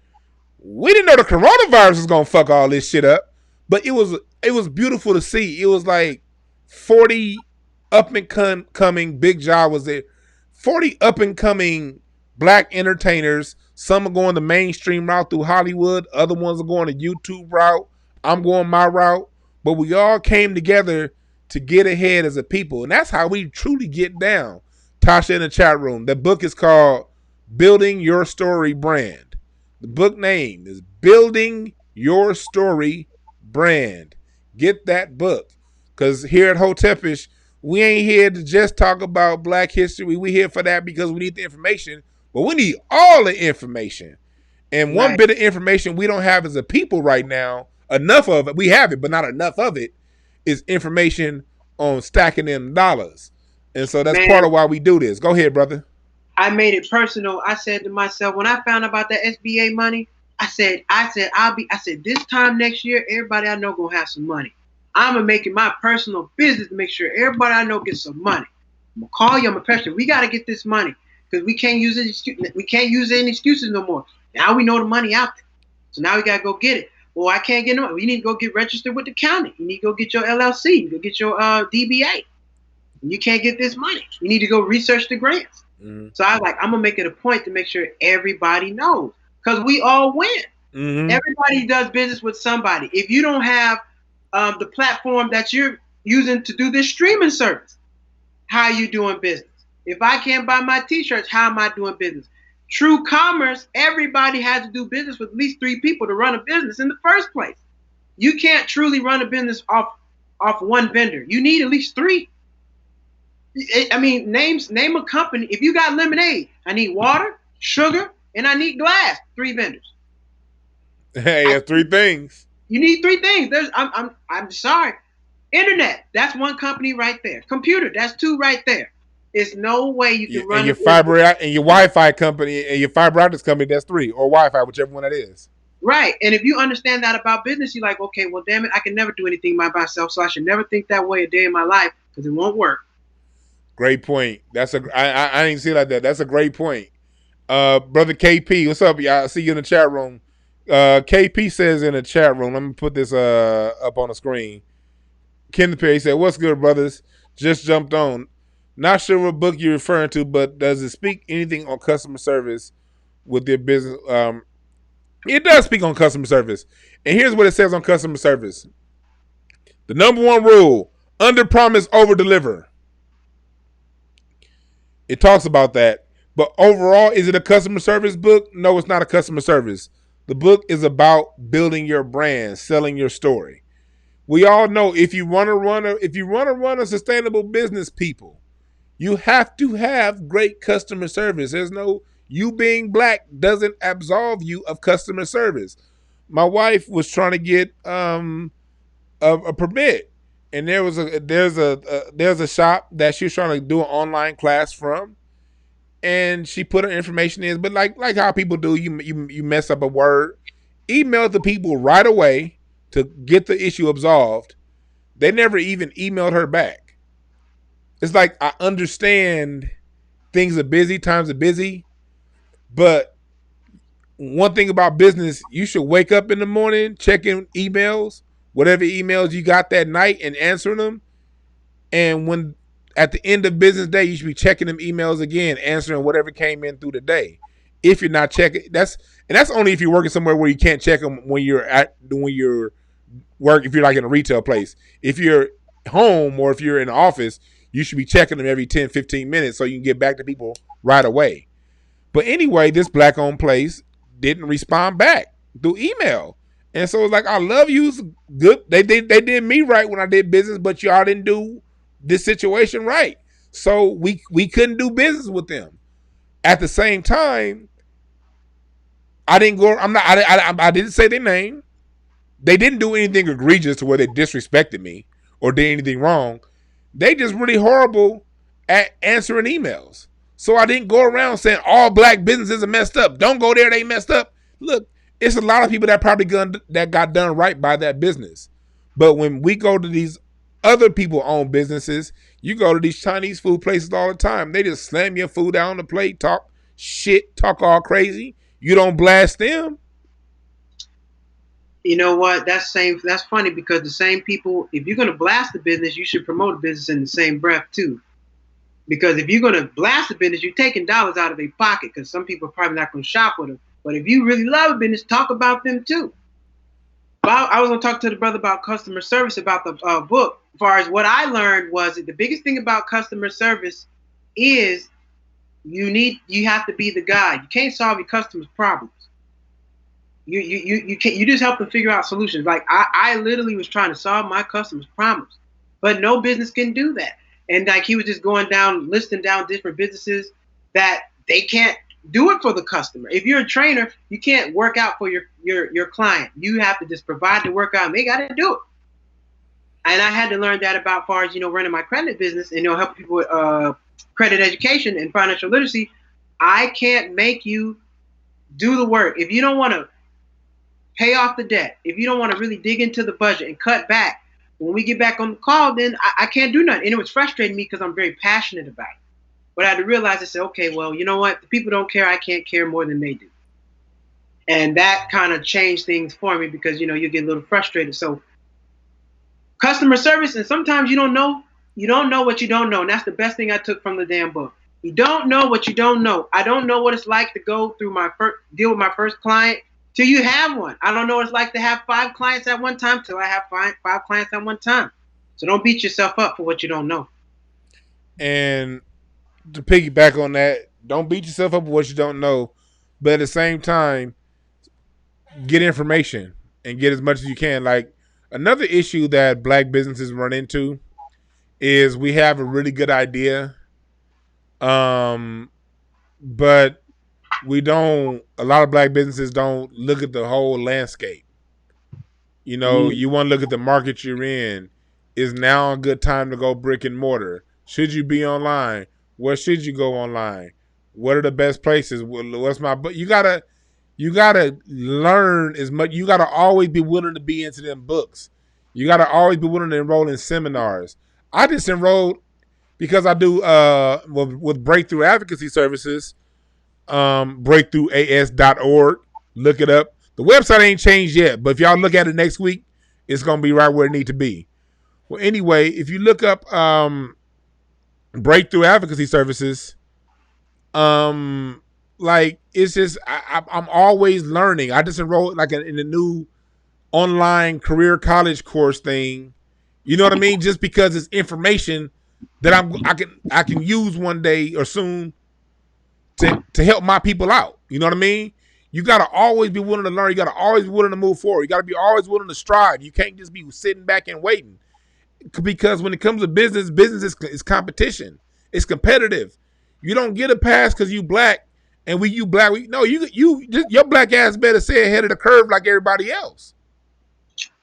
We didn't know the coronavirus was gonna fuck all this shit up, but it was beautiful to see. It was like 40 up and coming. Big Jaw was there. 40 up and coming black entertainers, Some are going the mainstream route through Hollywood. Other ones are going the YouTube route. I'm going my route. But we all came together to get ahead as a people. And that's how we truly get down. Tasha in the chat room. The book is called Building Your Story Brand. The book name is Building Your Story Brand. Get that book. Because here at Hotepish, we ain't here to just talk about Black history. We here for that because we need the information. But we need all the information. And one bit of information we don't have as a people right now, enough of it, we have it, but not enough of it, is information on stacking them dollars. And so that's part of why we do this. Go ahead, brother. I made it personal. I said to myself, when I found out about that SBA money, I said, this time next year, everybody I know gonna have some money. I'm gonna make it my personal business to make sure everybody I know gets some money. I'm gonna call you, I'm a pressure. We gotta get this money because we can't use it. We can't use any excuses no more. Now we know the money out there, so now we gotta go get it. Well, I can't get no money. You need to go get registered with the county. You need to go get your LLC. You go get your DBA. You can't get this money. You need to go research the grants. Mm-hmm. So I was like, I'm gonna make it a point to make sure everybody knows because we all win. Mm-hmm. Everybody does business with somebody. If you don't have the platform that you're using to do this streaming service, how are you doing business? If I can't buy my t-shirts, how am I doing business? True commerce, everybody has to do business with at least 3 people to run a business in the first place. You can't truly run a business off one vendor. You need at least 3. I mean, name a company. If you got lemonade, I need water, sugar, and I need glass. 3 vendors. Hey, that's 3 things. You need 3 things. I'm sorry. Internet, that's 1 company right there. Computer, that's 2 right there. There's no way you can run. And your fiber and your Wi-Fi company and your fiber optics company, that's 3, or Wi-Fi, whichever one that is. Right. And if you understand that about business, you're like, okay, well, damn it, I can never do anything by myself, so I should never think that way a day in my life because it won't work. Great point. I didn't see it like that. That's a great point. Brother KP, what's up, y'all? I see you in the chat room. KP says in the chat room, let me put this up on the screen. Kenneth Perry said, what's good, brothers? Just jumped on. Not sure what book you're referring to, but does it speak anything on customer service with their business? It does speak on customer service. And here's what it says on customer service. The number 1 rule, under promise, over deliver. It talks about that. But overall, is it a customer service book? No, it's not a customer service. The book is about building your brand, selling your story. We all know if you want to run a sustainable business, people, you have to have great customer service. There's no, you being black doesn't absolve you of customer service. My wife was trying to get a permit, and there's a shop that she was trying to do an online class from, and she put her information in. But like how people do, you mess up a word, email the people right away to get the issue absolved. They never even emailed her back. It's like, I understand things are busy, times are busy, but one thing about business, you should wake up in the morning, checking emails, whatever emails you got that night, and answering them. And when at the end of business day, you should be checking them emails again, answering whatever came in through the day. If you're not checking, that's only if you're working somewhere where you can't check them when you're work. If you're like in a retail place, if you're home or if you're in the office, you should be checking them every 10, 15 minutes so you can get back to people right away. But anyway, this black-owned place didn't respond back through email. And so it's like, I love you. It's good. They did me right when I did business, but y'all didn't do this situation right. So we couldn't do business with them. At the same time, I didn't say their name. They didn't do anything egregious to where they disrespected me or did anything wrong. They just really horrible at answering emails. So I didn't go around saying all black businesses are messed up. Don't go there, they messed up. Look, it's a lot of people that probably got done right by that business. But when we go to these other people-owned businesses, you go to these Chinese food places all the time. They just slam your food down on the plate, talk shit, talk all crazy. You don't blast them. You know what? That's funny because the same people, if you're going to blast the business, you should promote the business in the same breath too. Because if you're going to blast the business, you're taking dollars out of their pocket because some people are probably not going to shop with them. But if you really love a business, talk about them too. I was going to talk to the brother about customer service about the book. As far as what I learned was that the biggest thing about customer service is you have to be the guy. You can't solve your customers' problems. You can't, you just help them figure out solutions. Like I literally was trying to solve my customers' problems, but no business can do that. And like he was just going down, listing down different businesses that they can't do it for the customer. If you're a trainer, you can't work out for your client. You have to just provide the workout, and they got to do it. And I had to learn that about, far as running my credit business and helping people with credit education and financial literacy. I can't make you do the work if you don't want to pay off the debt. If you don't want to really dig into the budget and cut back, when we get back on the call, then I can't do nothing. And it was frustrating me because I'm very passionate about it. But I had to realize, I said, okay, well, you know what? The people don't care. I can't care more than they do. And that kind of changed things for me because, you get a little frustrated. So customer service, and sometimes you don't know what you don't know. And that's the best thing I took from the damn book. You don't know what you don't know. I don't know what it's like to go through deal with my first client till you have one. I don't know what it's like to have 5 clients at one time till I have five clients at one time. So don't beat yourself up for what you don't know. And to piggyback on that, don't beat yourself up for what you don't know, but at the same time, get information and get as much as you can. Like, another issue that black businesses run into is we have a really good idea, but we don't. A lot of black businesses don't look at the whole landscape. You want to look at the market you're in. Is now a good time to go brick and mortar? Should you be online? Where should you go online? What are the best places? But you gotta learn as much. You gotta always be willing to be into them books. You gotta always be willing to enroll in seminars. I just enrolled because I do with Breakthrough Advocacy Services, breakthroughas.org. Look it up. The website ain't changed yet, but if y'all look at it next week, it's gonna be right where it need to be. Well, anyway, if you look up Breakthrough Advocacy Services, like, it's just I'm always learning. I just enrolled in a new online career college course thing. You know what I mean? Just because it's information that I can use one day or soon to help my people out. You know what I mean? You gotta always be willing to learn. You gotta always be willing to move forward. You gotta be always willing to strive. You can't just be sitting back and waiting. Because when it comes to business is competition. It's competitive. You don't get a pass because you black, and you black. Your black ass better stay ahead of the curve like everybody else.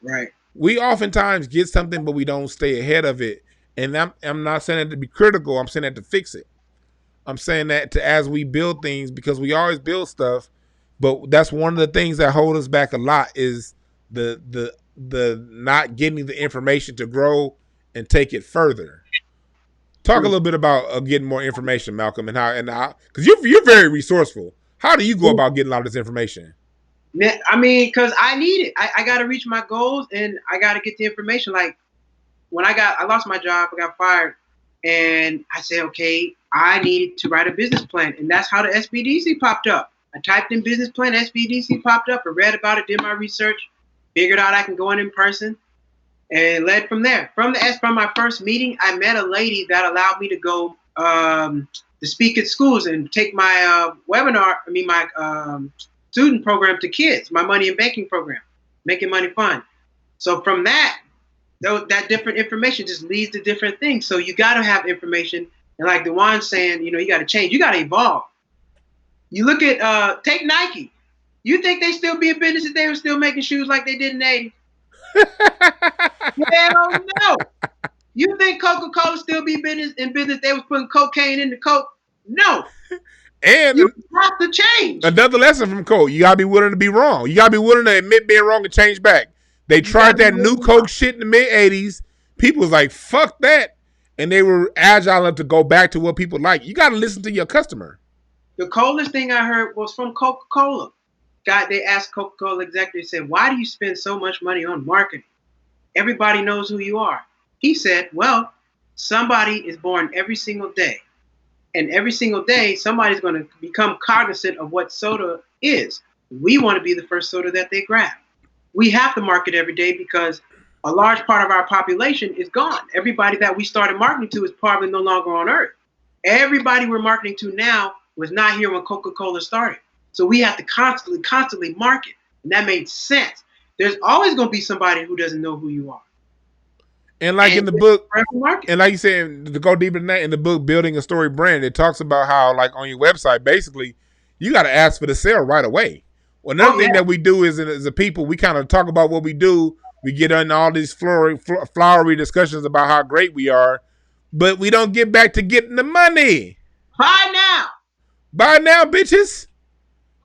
Right. We oftentimes get something, but we don't stay ahead of it. And I'm not saying that to be critical. I'm saying that to fix it. I'm saying that as we build things, because we always build stuff, but that's one of the things that hold us back a lot is the not getting the information to grow and take it further. Talk a little bit about getting more information, Malcolm, and how because you're very resourceful. How do you go about getting a lot of this information? I mean, because I need it. I got to reach my goals, and I got to get the information. Like when I lost my job, I got fired, and I said, okay, I needed to write a business plan, and that's how the SBDC popped up. I typed in business plan, SBDC popped up, I read about it, did my research, figured out I can go in person, and led from there. From my first meeting, I met a lady that allowed me to go to speak at schools and take my my student program to kids, my money and banking program, Making Money Fun. So from that different information just leads to different things. So you got to have information. And like DeJuan's saying, you got to change. You got to evolve. You look at, take Nike. You think they still be in business if they were still making shoes like they did in the 80s? Hell no. You think Coca-Cola still be in business they was putting cocaine in the Coke? No. And you have to change. Another lesson from Coke, you got to be willing to be wrong. You got to be willing to admit being wrong and change back. They tried that new Coke shit in the mid-'80s. People was like, fuck that. And they were agile enough to go back to what people like. You got to listen to your customer. The coldest thing I heard was from Coca-Cola. They asked Coca-Cola executive, said, why do you spend so much money on marketing? Everybody knows who you are. He said, well, somebody is born every single day. And every single day, somebody's going to become cognizant of what soda is. we want to be the first soda that they grab. We have to market every day because a large part of our population is gone. Everybody that we started marketing to is probably no longer on Earth. Everybody we're marketing to now was not here when Coca-Cola started. So we have to constantly market. And that made sense. There's always going to be somebody who doesn't know who you are. And like in the book, and like you said, to go deeper than that, in the book, Building a Story Brand, it talks about how, like, on your website, basically, you got to ask for the sale right away. Well, another thing that we do is, as a people, we kind of talk about what we do. We get on all these flowery discussions about how great we are, but we don't get back to getting the money. Buy now. Buy now, bitches.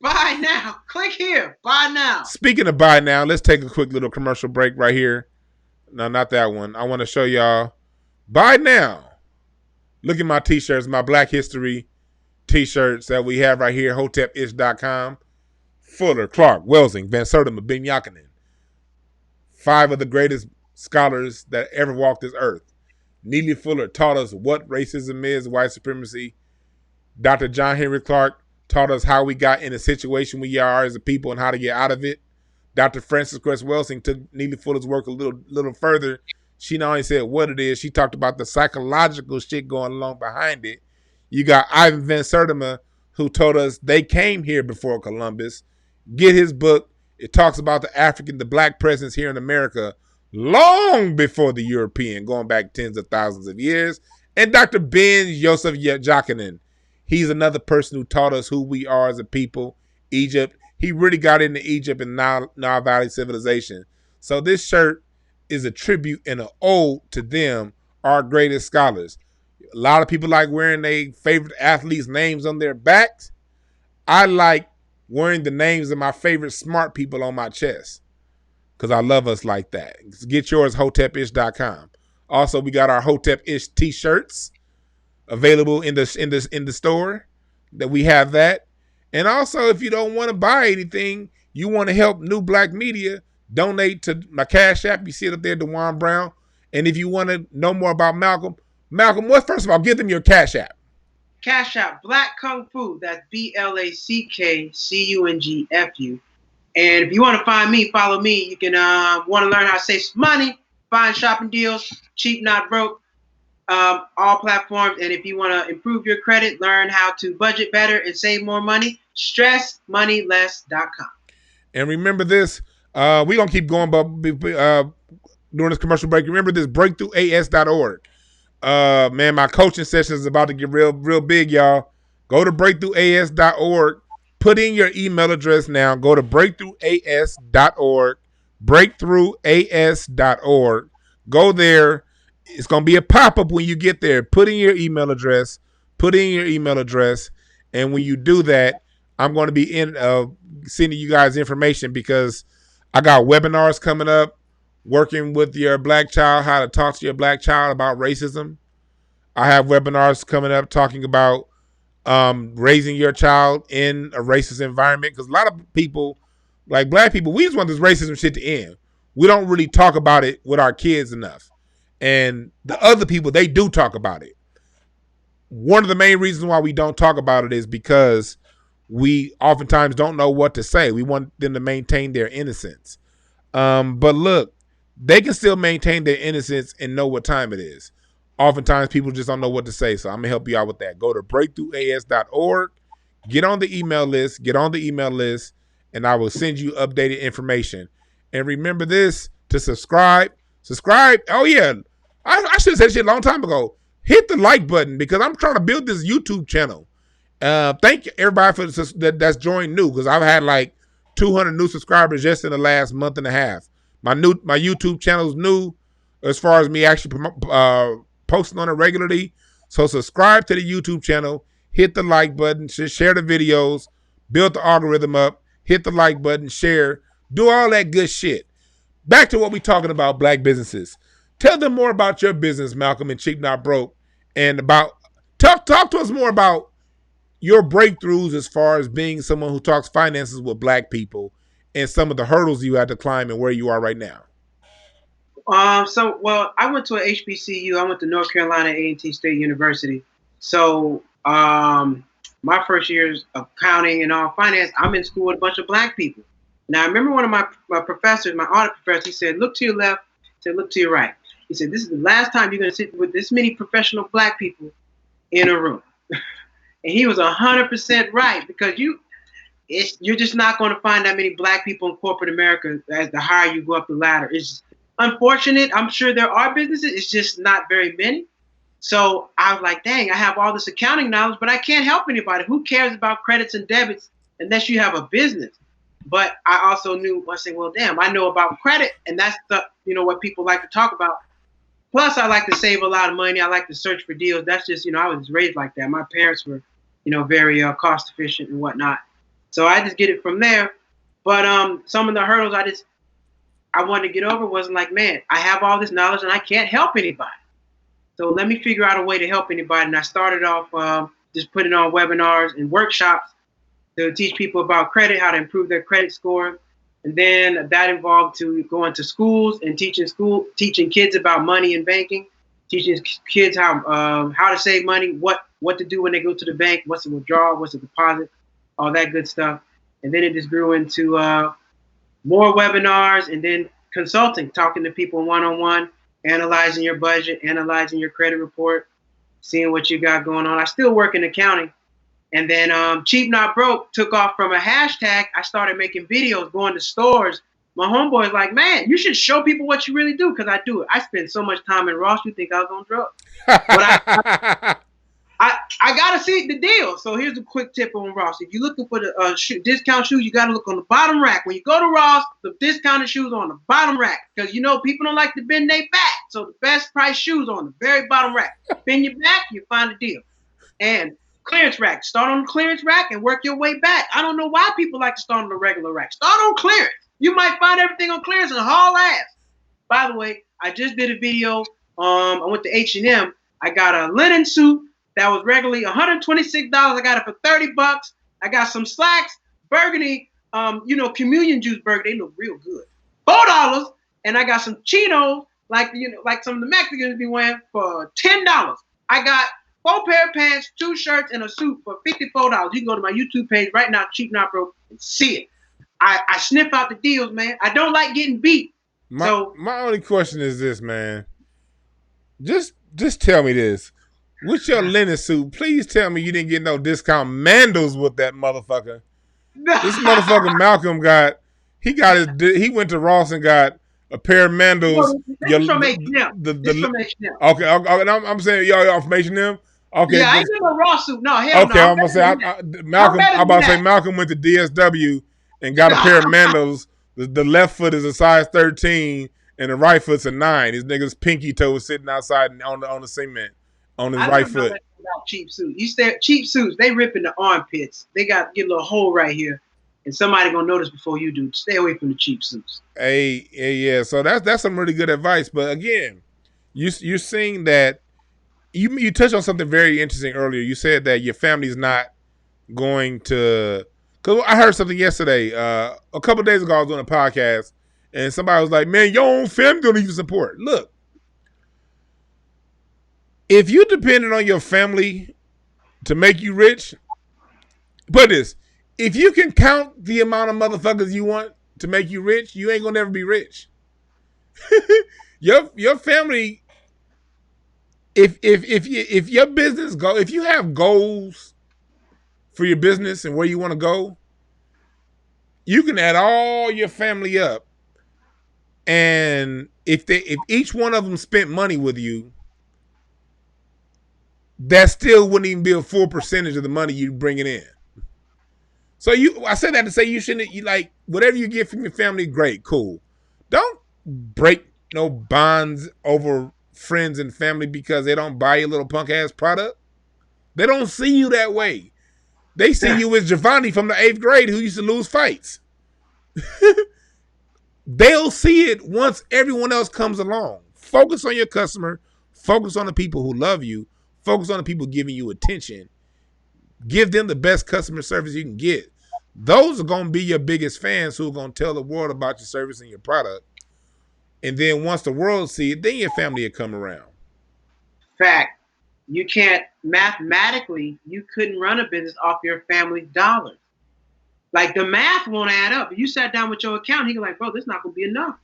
Buy now. Click here. Buy now. Speaking of buy now, let's take a quick little commercial break right here. No, not that one. I want to show y'all. Buy now. Look at my t-shirts, my Black History t-shirts that we have right here, hotepish.com. Fuller, Clark, Welsing, Van Sertima, Ben Yakinen. 5 of the greatest scholars that ever walked this earth. Neely Fuller taught us what racism is, white supremacy. Dr. John Henry Clark taught us how we got in the situation we are as a people and how to get out of it. Dr. Frances Cress Welsing took Neely Fuller's work a little further. She not only said what it is, she talked about the psychological shit going along behind it. You got Ivan Van Sertima, who told us they came here before Columbus. Get his book. It talks about the black presence here in America long before the European, going back tens of thousands of years. And Dr. Ben Yosef Yakinen, he's another person who taught us who we are as a people. Egypt. He really got into Egypt and Nile Valley civilization. So this shirt is a tribute and an ode to them, our greatest scholars. A lot of people like wearing their favorite athletes' names on their backs. I like wearing the names of my favorite smart people on my chest because I love us like that. Get yours, hotepish.com. Also, we got our Hotep-ish t-shirts available in the store. That we have that. And also, if you don't want to buy anything, you want to help New Black Media, donate to my Cash App. You see it up there, DeJuan Brown. And if you want to know more about Malcolm, what? First of all, give them your Cash App. Cash App, Black Kung Fu. That's BlackCungfu. And if you want to find me, follow me. You can want to learn how to save some money, find shopping deals, cheap, not broke. All platforms. And if you want to improve your credit, learn how to budget better and save more money, stressmoneyless.com. And remember this, we're going to keep going during this commercial break. Remember this, breakthroughas.org. Man, my coaching session is about to get real big, y'all. Go to breakthroughas.org. Put in your email address now. Go to breakthroughas.org. Breakthroughas.org. Go there. It's going to be a pop-up when you get there. Put in your email address. And when you do that, I'm going to be sending you guys information because I got webinars coming up, working with your black child, how to talk to your black child about racism. I have webinars coming up talking about raising your child in a racist environment because a lot of people, like black people, we just want this racism shit to end. We don't really talk about it with our kids enough. And the other people, they do talk about it. One of the main reasons why we don't talk about it is because we oftentimes don't know what to say. We want them to maintain their innocence. But look, they can still maintain their innocence and know what time it is. Oftentimes people just don't know what to say. So I'm going to help you out with that. Go to breakthroughas.org. Get on the email list. And I will send you updated information. And remember this, to subscribe. Oh, yeah. I should have said shit a long time ago. Hit the like button because I'm trying to build this YouTube channel. Thank you, everybody, that's joined new because I've had like 200 new subscribers just in the last month and a half. My YouTube channel is new as far as me actually posting on it regularly. So subscribe to the YouTube channel. Hit the like button. Share the videos. Build the algorithm up. Hit the like button. Share. Do all that good shit. Back to what we're talking about, black businesses. Tell them more about your business, Malcolm, and Cheap Not Broke. And about talk to us more about your breakthroughs as far as being someone who talks finances with black people and some of the hurdles you had to climb and where you are right now. I went to an HBCU. I went to North Carolina A&T State University. So my first years of accounting and all finance, I'm in school with a bunch of black people. Now I remember one of my professors, my audit professor, he said, look to your left, he said, look to your right. He said, this is the last time you're going to sit with this many professional black people in a room. And he was 100% right, because you're just not going to find that many black people in corporate America as the higher you go up the ladder. It's unfortunate. I'm sure there are businesses. It's just not very many. So I was like, dang, I have all this accounting knowledge, but I can't help anybody. Who cares about credits and debits unless you have a business? But I also knew, I said, well, damn, I know about credit, and that's what people like to talk about. Plus, I like to save a lot of money. I like to search for deals. That's just, I was raised like that. My parents were, very cost efficient and whatnot. So I just get it from there. But some of the hurdles I wanted to get over wasn't like, man, I have all this knowledge and I can't help anybody. So let me figure out a way to help anybody. And I started off just putting on webinars and workshops to teach people about credit, how to improve their credit score. And then that involved to going to schools and teaching kids about money and banking, teaching kids how to save money, what to do when they go to the bank, what's a withdrawal, what's a deposit, all that good stuff. And then it just grew into more webinars and then consulting, talking to people one-on-one, analyzing your budget, analyzing your credit report, seeing what you got going on. I still work in accounting. And then Cheap Not Broke took off from a hashtag. I started making videos, going to stores. My homeboy is like, man, you should show people what you really do, because I do it. I spend so much time in Ross, you think I was on drugs. But I got to see the deal. So here's a quick tip on Ross. If you're looking for the discount shoes, you got to look on the bottom rack. When you go to Ross, the discounted shoes are on the bottom rack, because people don't like to bend their back. So the best price shoes are on the very bottom rack. Bend your back, you find a deal. And clearance rack. Start on the clearance rack and work your way back. I don't know why people like to start on the regular rack. Start on clearance. You might find everything on clearance and haul ass. By the way, I just did a video. I went to H&M. I got a linen suit that was regularly $126. I got it for $30. I got some slacks, burgundy, communion juice burgundy. They look real good. $4. And I got some chinos, like some of the Mexicans be wearing, for $10. I got 4 pair of pants, 2 shirts, and a suit for $54. You can go to my YouTube page right now, Cheap Not Broke, and see it. I sniff out the deals, man. I don't like getting beat. My only question is this, man. Just tell me this. With your linen suit, please tell me you didn't get no discount Mandels with that motherfucker. This motherfucker Malcolm he went to Ross and got a pair of Mandels. This is from H&M. Okay, I'm saying y'all from H&M. Okay. Yeah, I ain't doing a Ross suit. No, hell okay, no. I'm gonna say Malcolm went to DSW and got a pair of Mandels. The left foot is a size 13 and the right foot's a 9. His nigga's pinky toe was sitting outside on the cement on his right foot. Cheap suits. Cheap suits, they rip in the armpits. They get a little hole right here, and somebody gonna notice before you do. Stay away from the cheap suits. Hey, yeah. So that's some really good advice. But again, you're seeing that you touched on something very interesting earlier. You said that your family's not going to. Because I heard something yesterday. A couple of days ago, I was doing a podcast, and somebody was like, "Man, your own family don't need your support." Look. If you depended on your family to make you rich, put this: if you can count the amount of motherfuckers you want to make you rich, you ain't gonna never be rich. Your family, if your business if you have goals for your business and where you want to go, you can add all your family up, and if each one of them spent money with you, that still wouldn't even be a full percentage of the money you bringing in. So I said that to say you shouldn't, whatever you get from your family, great, cool. Don't break no bonds over friends and family because they don't buy your little punk ass product. They don't see you that way. They see you as Giovanni from the 8th grade who used to lose fights. They'll see it once everyone else comes along. Focus on your customer. Focus on the people who love you. Focus on the people giving you attention. Give them the best customer service you can get. Those are going to be your biggest fans who are going to tell the world about your service and your product. And then once the world sees it, then your family will come around. Fact. you can't mathematically, you couldn't run a business off your family's dollars. Like the math won't add up. If you sat down with your accountant, he's like, bro, this is not gonna be enough.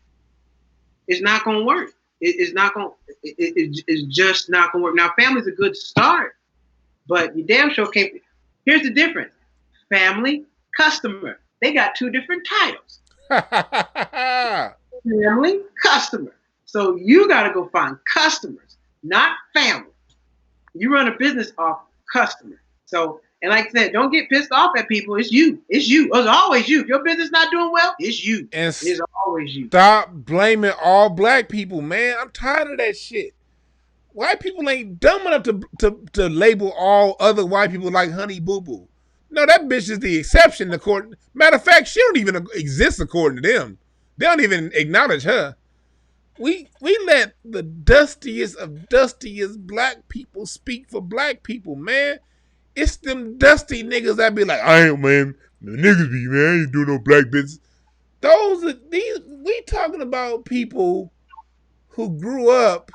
It's not gonna work. It's not gonna. It's just not gonna work. Now, family's a good start, but you damn sure can't. Here's the difference: family, customer. They got two different titles. Family, customer. So you got to go find customers, not family. You run a business off customer. So, and like I said, don't get pissed off at people. It's you. It's you. It's always you. If your business not doing well, it's you. And it's always you. Stop blaming all black people, man. I'm tired of that shit. White people ain't dumb enough to label all other white people like Honey Boo Boo. No, that bitch is the exception. Matter of fact, she don't even exist according to them. They don't even acknowledge her. We let the dustiest of dustiest black people speak for black people, man. It's them dusty niggas that be like, I ain't, man. The niggas be, man, I ain't doing no black business. We talking about people who grew up,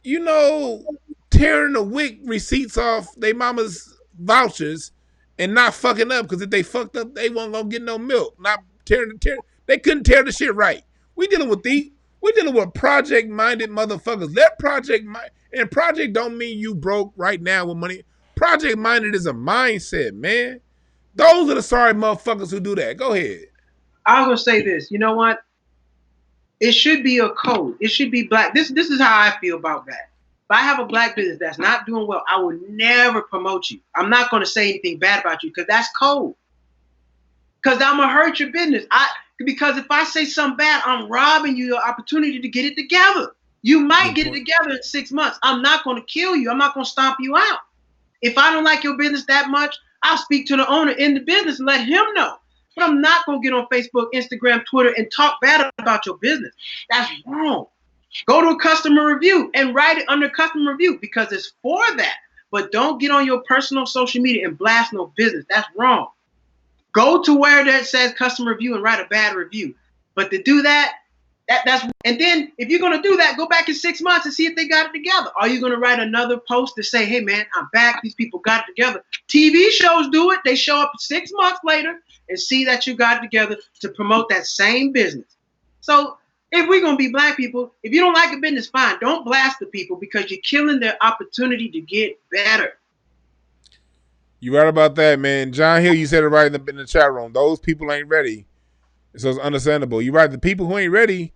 tearing the WIC receipts off their mama's vouchers and not fucking up, because if they fucked up, they wasn't gonna get no milk. Not tearing. They couldn't tear the shit right. We dealing with project-minded motherfuckers. And project don't mean you broke right now with money. Project-minded is a mindset, man. Those are the sorry motherfuckers who do that. Go ahead. I was gonna say this. You know what? It should be a code. It should be black. This is how I feel about that. If I have a black business that's not doing well, I will never promote you. I'm not going to say anything bad about you because that's code. Because I'm going to hurt your business. Because if I say something bad, I'm robbing you the opportunity to get it together. You might get it together in 6 months. I'm not going to kill you. I'm not going to stomp you out. If I don't like your business that much, I'll speak to the owner in the business and let him know. But I'm not going to get on Facebook, Instagram, Twitter, and talk bad about your business. That's wrong. Go to a customer review and write it under customer review because it's for that. But don't get on your personal social media and blast no business. That's wrong. Go to where that says customer review and write a bad review. But to do that's and then if you're going to do that, go back in 6 months and see if they got it together. Are you going to write another post to say, hey, man, I'm back. These people got it together. TV shows do it. They show up 6 months later and see that you got it together to promote that same business. So if we're going to be black people, if you don't like a business, fine. Don't blast the people because you're killing their opportunity to get better. You right about that, man. John Hill, you said it right in the chat room. Those people ain't ready. So it's understandable. You're right. The people who ain't ready,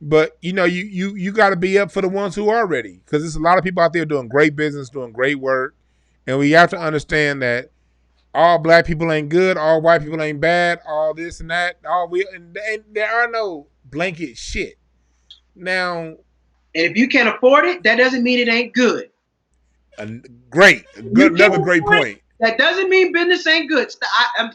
but you got to be up for the ones who are ready, because there's a lot of people out there doing great business, doing great work, and we have to understand that all black people ain't good, all white people ain't bad, all this and that, and there are no blanket shit. Now, and if you can't afford it, that doesn't mean it ain't good. Another great point. That doesn't mean business ain't good.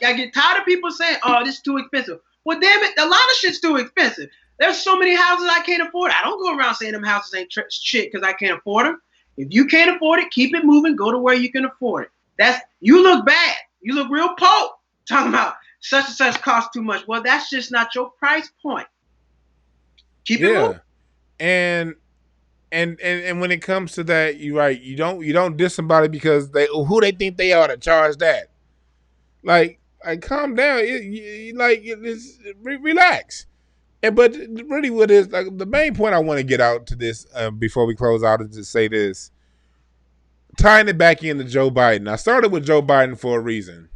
I get tired of people saying, "Oh, this is too expensive." Well, damn it, a lot of shit's too expensive. There's so many houses I can't afford. I don't go around saying them houses ain't shit because I can't afford them. If you can't afford it, keep it moving. Go to where you can afford it. You look bad. You look real poor. Talking about such and such costs too much. Well, that's just not your price point. Keep it moving. And when it comes to that, you're right. You don't diss somebody because who they think they are to charge that. Like calm down. Relax. But really, what is the main point I want to get out to this before we close out is to say this, tying it back into Joe Biden. I started with Joe Biden for a reason.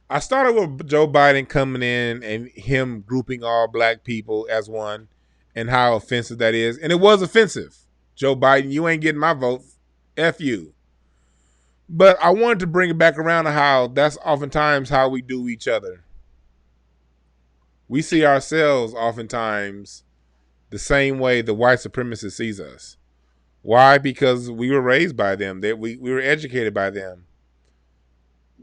I started with Joe Biden coming in and him grouping all black people as one, and how offensive that is. And it was offensive. Joe Biden, you ain't getting my vote. F you. But I wanted to bring it back around to how that's oftentimes how we do each other. We see ourselves oftentimes the same way the white supremacist sees us. Why? Because we were raised by them. We were educated by them.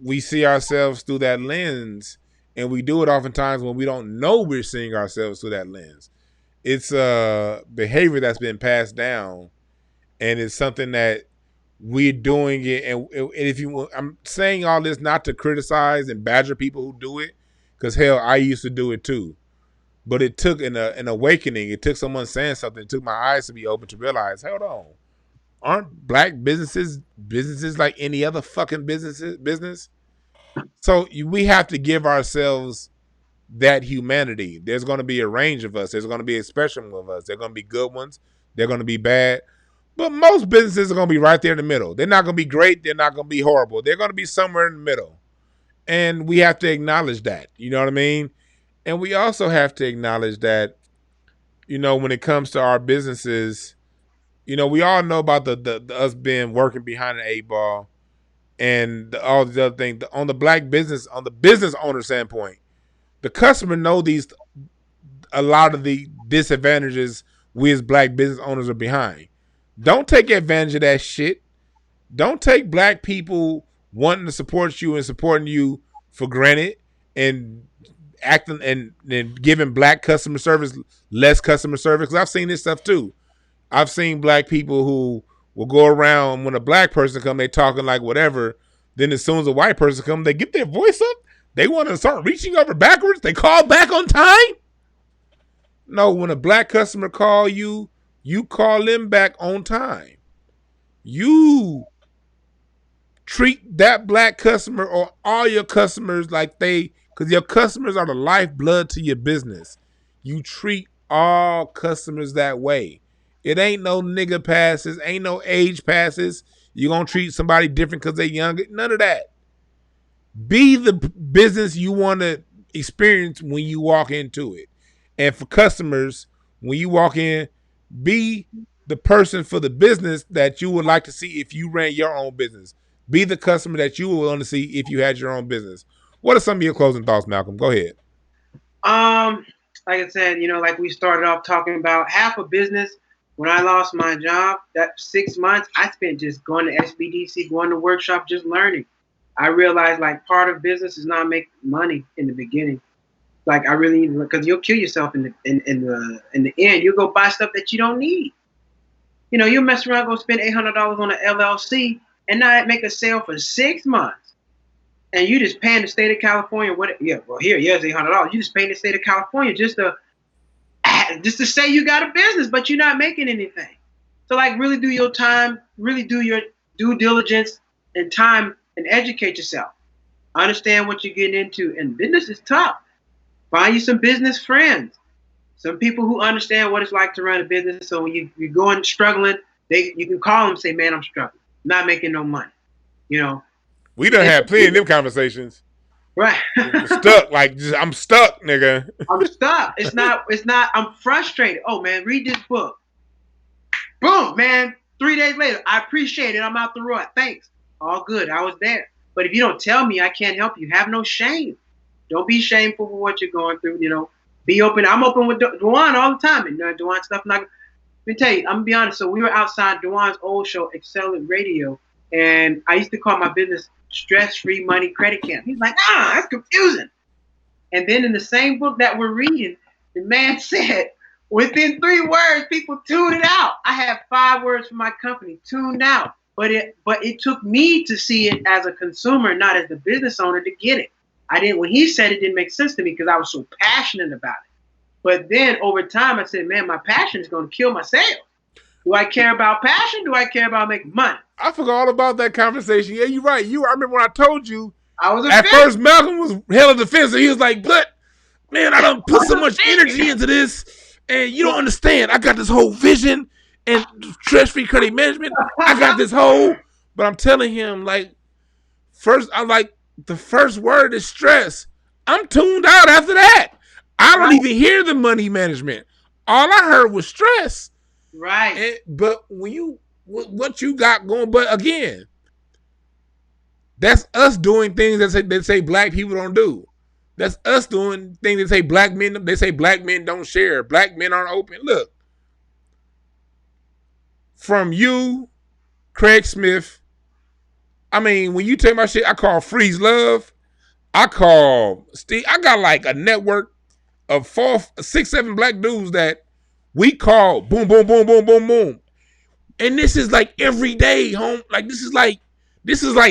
We see ourselves through that lens, and we do it oftentimes when we don't know we're seeing ourselves through that lens. It's a behavior that's been passed down, and it's something that we're doing it. And I'm saying all this not to criticize and badger people who do it, because hell, I used to do it too. But it took an awakening. It took someone saying something. It took my eyes to be open to realize, hold on, aren't black businesses like any other fucking business? So we have to give ourselves that humanity. There's going to be a range of us. There's going to be a spectrum of us. There're going to be good ones. They're going to be bad. But most businesses are going to be right there in the middle. They're not going to be great. They're not going to be horrible. They're going to be somewhere in the middle. And we have to acknowledge that. You know what I mean? And we also have to acknowledge that, when it comes to our businesses, we all know about the us being working behind the 8 ball and all these other things. On the business owner standpoint, the customer know a lot of the disadvantages we as black business owners are behind. Don't take advantage of that shit. Don't take black people wanting to support you and supporting you for granted and acting and giving black customer service less customer service. Because I've seen this stuff too. I've seen black people who will go around when a black person come, they talking like whatever. Then as soon as a white person come, they get their voice up. They want to start reaching over backwards. They call back on time. No, when a black customer call you, you call them back on time. You treat that black customer or all your customers like because your customers are the lifeblood to your business. You treat all customers that way. It ain't no nigga passes, ain't no age passes. You're going to treat somebody different because they're younger. None of that. Be the business you want to experience when you walk into it. And for customers, when you walk in, be the person for the business that you would like to see if you ran your own business. Be the customer that you would want to see if you had your own business. What are some of your closing thoughts, Malcolm? Go ahead. Like I said, like we started off talking about half a business. When I lost my job, that 6 months, I spent just going to SBDC, going to workshop, just learning. I realized like part of business is not make money in the beginning. Like I really need, because you'll kill yourself in the end. You'll go buy stuff that you don't need. You'll mess around, go spend $800 on an LLC, and not make a sale for 6 months, and you just paying the state of California here's $800. You just paying the state of California just to say you got a business, but you're not making anything. So like really do your time, really do your due diligence and time and educate yourself. Understand what you're getting into. And business is tough. Find you some business friends. Some people who understand what it's like to run a business. So when you're going struggling, you can call them and say, man, I'm struggling. I'm not making no money. We done had plenty of them conversations. Right. Stuck. I'm stuck, nigga. I'm stuck. It's not, I'm frustrated. Oh man, read this book. Boom, man. 3 days later, I appreciate it. I'm out the rut. Thanks. All good. I was there. But if you don't tell me, I can't help you. Have no shame. Don't be shameful for what you're going through. Be open. I'm open with Dewan all the time. And Dewan stuff. Let me tell you, I'm going to be honest. So we were outside Dewan's old show, Excel at Radio. And I used to call my business Stress-Free Money Credit Camp. He's like, that's confusing. And then in the same book that we're reading, the man said, within 3 words, people tune it out. I have 5 words for my company, tuned out. But it took me to see it as a consumer, not as the business owner, to get it. When he said it, didn't make sense to me because I was so passionate about it. But then over time, I said, man, my passion is going to kill my sales. Do I care about passion? Do I care about making money? I forgot all about that conversation. Yeah, you're right. I remember when I told you. I was at first, Malcolm was hella defensive. He was like, but, man, I done put so much energy into this, and you don't understand. I got this whole vision and stress-free credit management. I got this whole, but I'm telling him, the first word is stress. I'm tuned out after that. I don't even hear the money management. All I heard was stress. Right. But what you got going, but again, that's us doing things that say black people don't do. That's us doing things that say black men don't share. Black men aren't open. Look, from you, Craig Smith. I mean, when you take my shit, I call Freeze Love. I call Steve. I got like a network of 4, 6, 7 black dudes that we call boom, boom, boom, boom, boom, boom. And this is like every day, home. Like this is like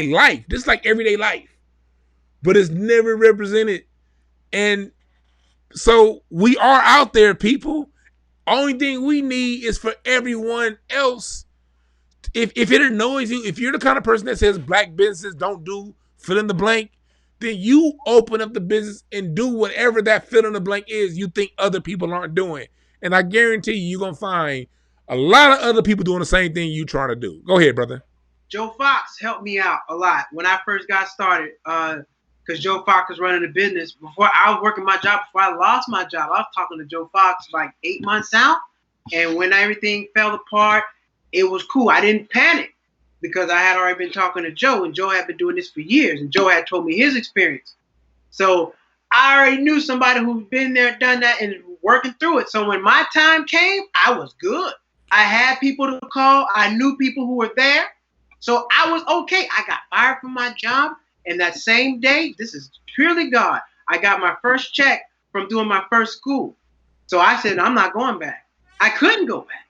life. This is like everyday life. But it's never represented. And so we are out there, people. Only thing we need is for everyone else if it annoys you, if you're the kind of person that says black businesses don't do fill in the blank, then you open up the business and do whatever that fill in the blank is you think other people aren't doing. And I guarantee you're going to find a lot of other people doing the same thing you trying to do. Go ahead, brother. Joe Fox helped me out a lot when I first got started because Joe Fox was running the business. Before I was working my job, before I lost my job, I was talking to Joe Fox like 8 months out. And when everything fell apart, it was cool. I didn't panic because I had already been talking to Joe, and Joe had been doing this for years, and Joe had told me his experience. So I already knew somebody who'd been there, done that, and working through it. So when my time came, I was good. I had people to call. I knew people who were there. So I was okay. I got fired from my job, and that same day, this is purely God, I got my first check from doing my first school. So I said, I'm not going back. I couldn't go back.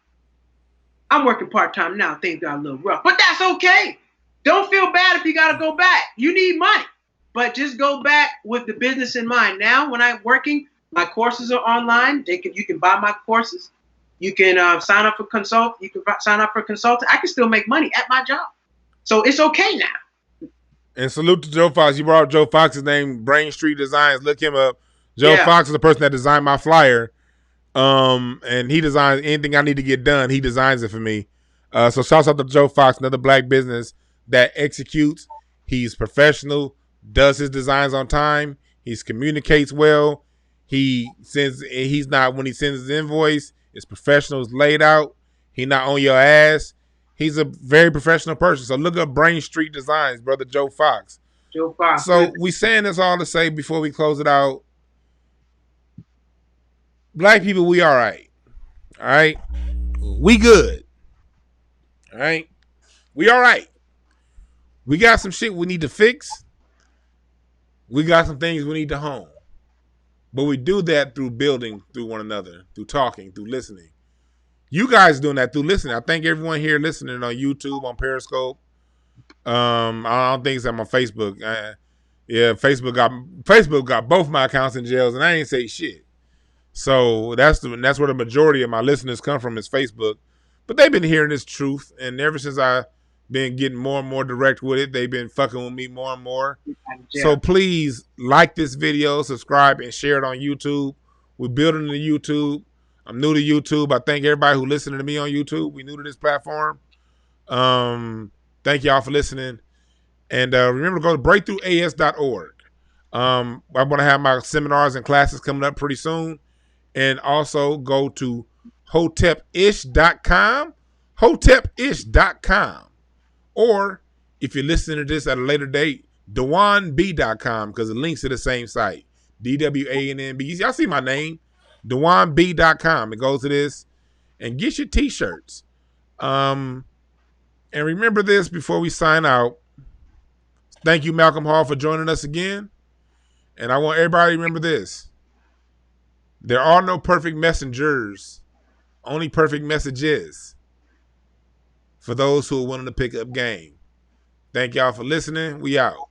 I'm working part-time now. Things got a little rough, but that's okay. Don't feel bad if you got to go back. You need money, but just go back with the business in mind. Now, when I'm working, my courses are online. You can buy my courses. You can sign up for consult. You can sign up for consultant. I can still make money at my job. So it's okay now. And salute to Joe Fox. You brought up Joe Fox's name, Brain Street Designs. Look him up. Joe Fox is the person that designed my flyer. And he designs anything I need to get done. He designs it for me. So shouts out to Joe Fox, another black business that executes. He's professional, does his designs on time. He communicates well. When he sends his invoice, it's professional, it's laid out. He not on your ass. He's a very professional person. So look up Brain Street Designs, brother Joe Fox. Joe Fox. So we saying this all to say before we close it out. Black people, we all right. All right? We good. All right? We all right. We got some shit we need to fix. We got some things we need to hone. But we do that through building through one another, through talking, through listening. You guys doing that through listening. I thank everyone here listening on YouTube, on Periscope. I don't think it's on my Facebook. Facebook got both my accounts in jails, and I ain't say shit. So that's where the majority of my listeners come from is Facebook. But they've been hearing this truth, and ever since I've been getting more and more direct with it, they've been fucking with me more and more. Yeah. So please like this video, subscribe, and share it on YouTube. We're building the YouTube. I'm new to YouTube. I thank everybody who listening to me on YouTube. We new to this platform. Thank y'all for listening. And remember to go to breakthroughas.org. I'm going to have my seminars and classes coming up pretty soon. And also go to hotepish.com. Hotepish.com. Or if you're listening to this at a later date, DewanB.com, because the links to the same site. DWANNB. Y'all see my name? DewanB.com. It goes to this. And get your t-shirts. And remember this before we sign out. Thank you, Malcolm Hall, for joining us again. And I want everybody to remember this. There are no perfect messengers. Only perfect messages. For those who are willing to pick up game. Thank y'all for listening. We out.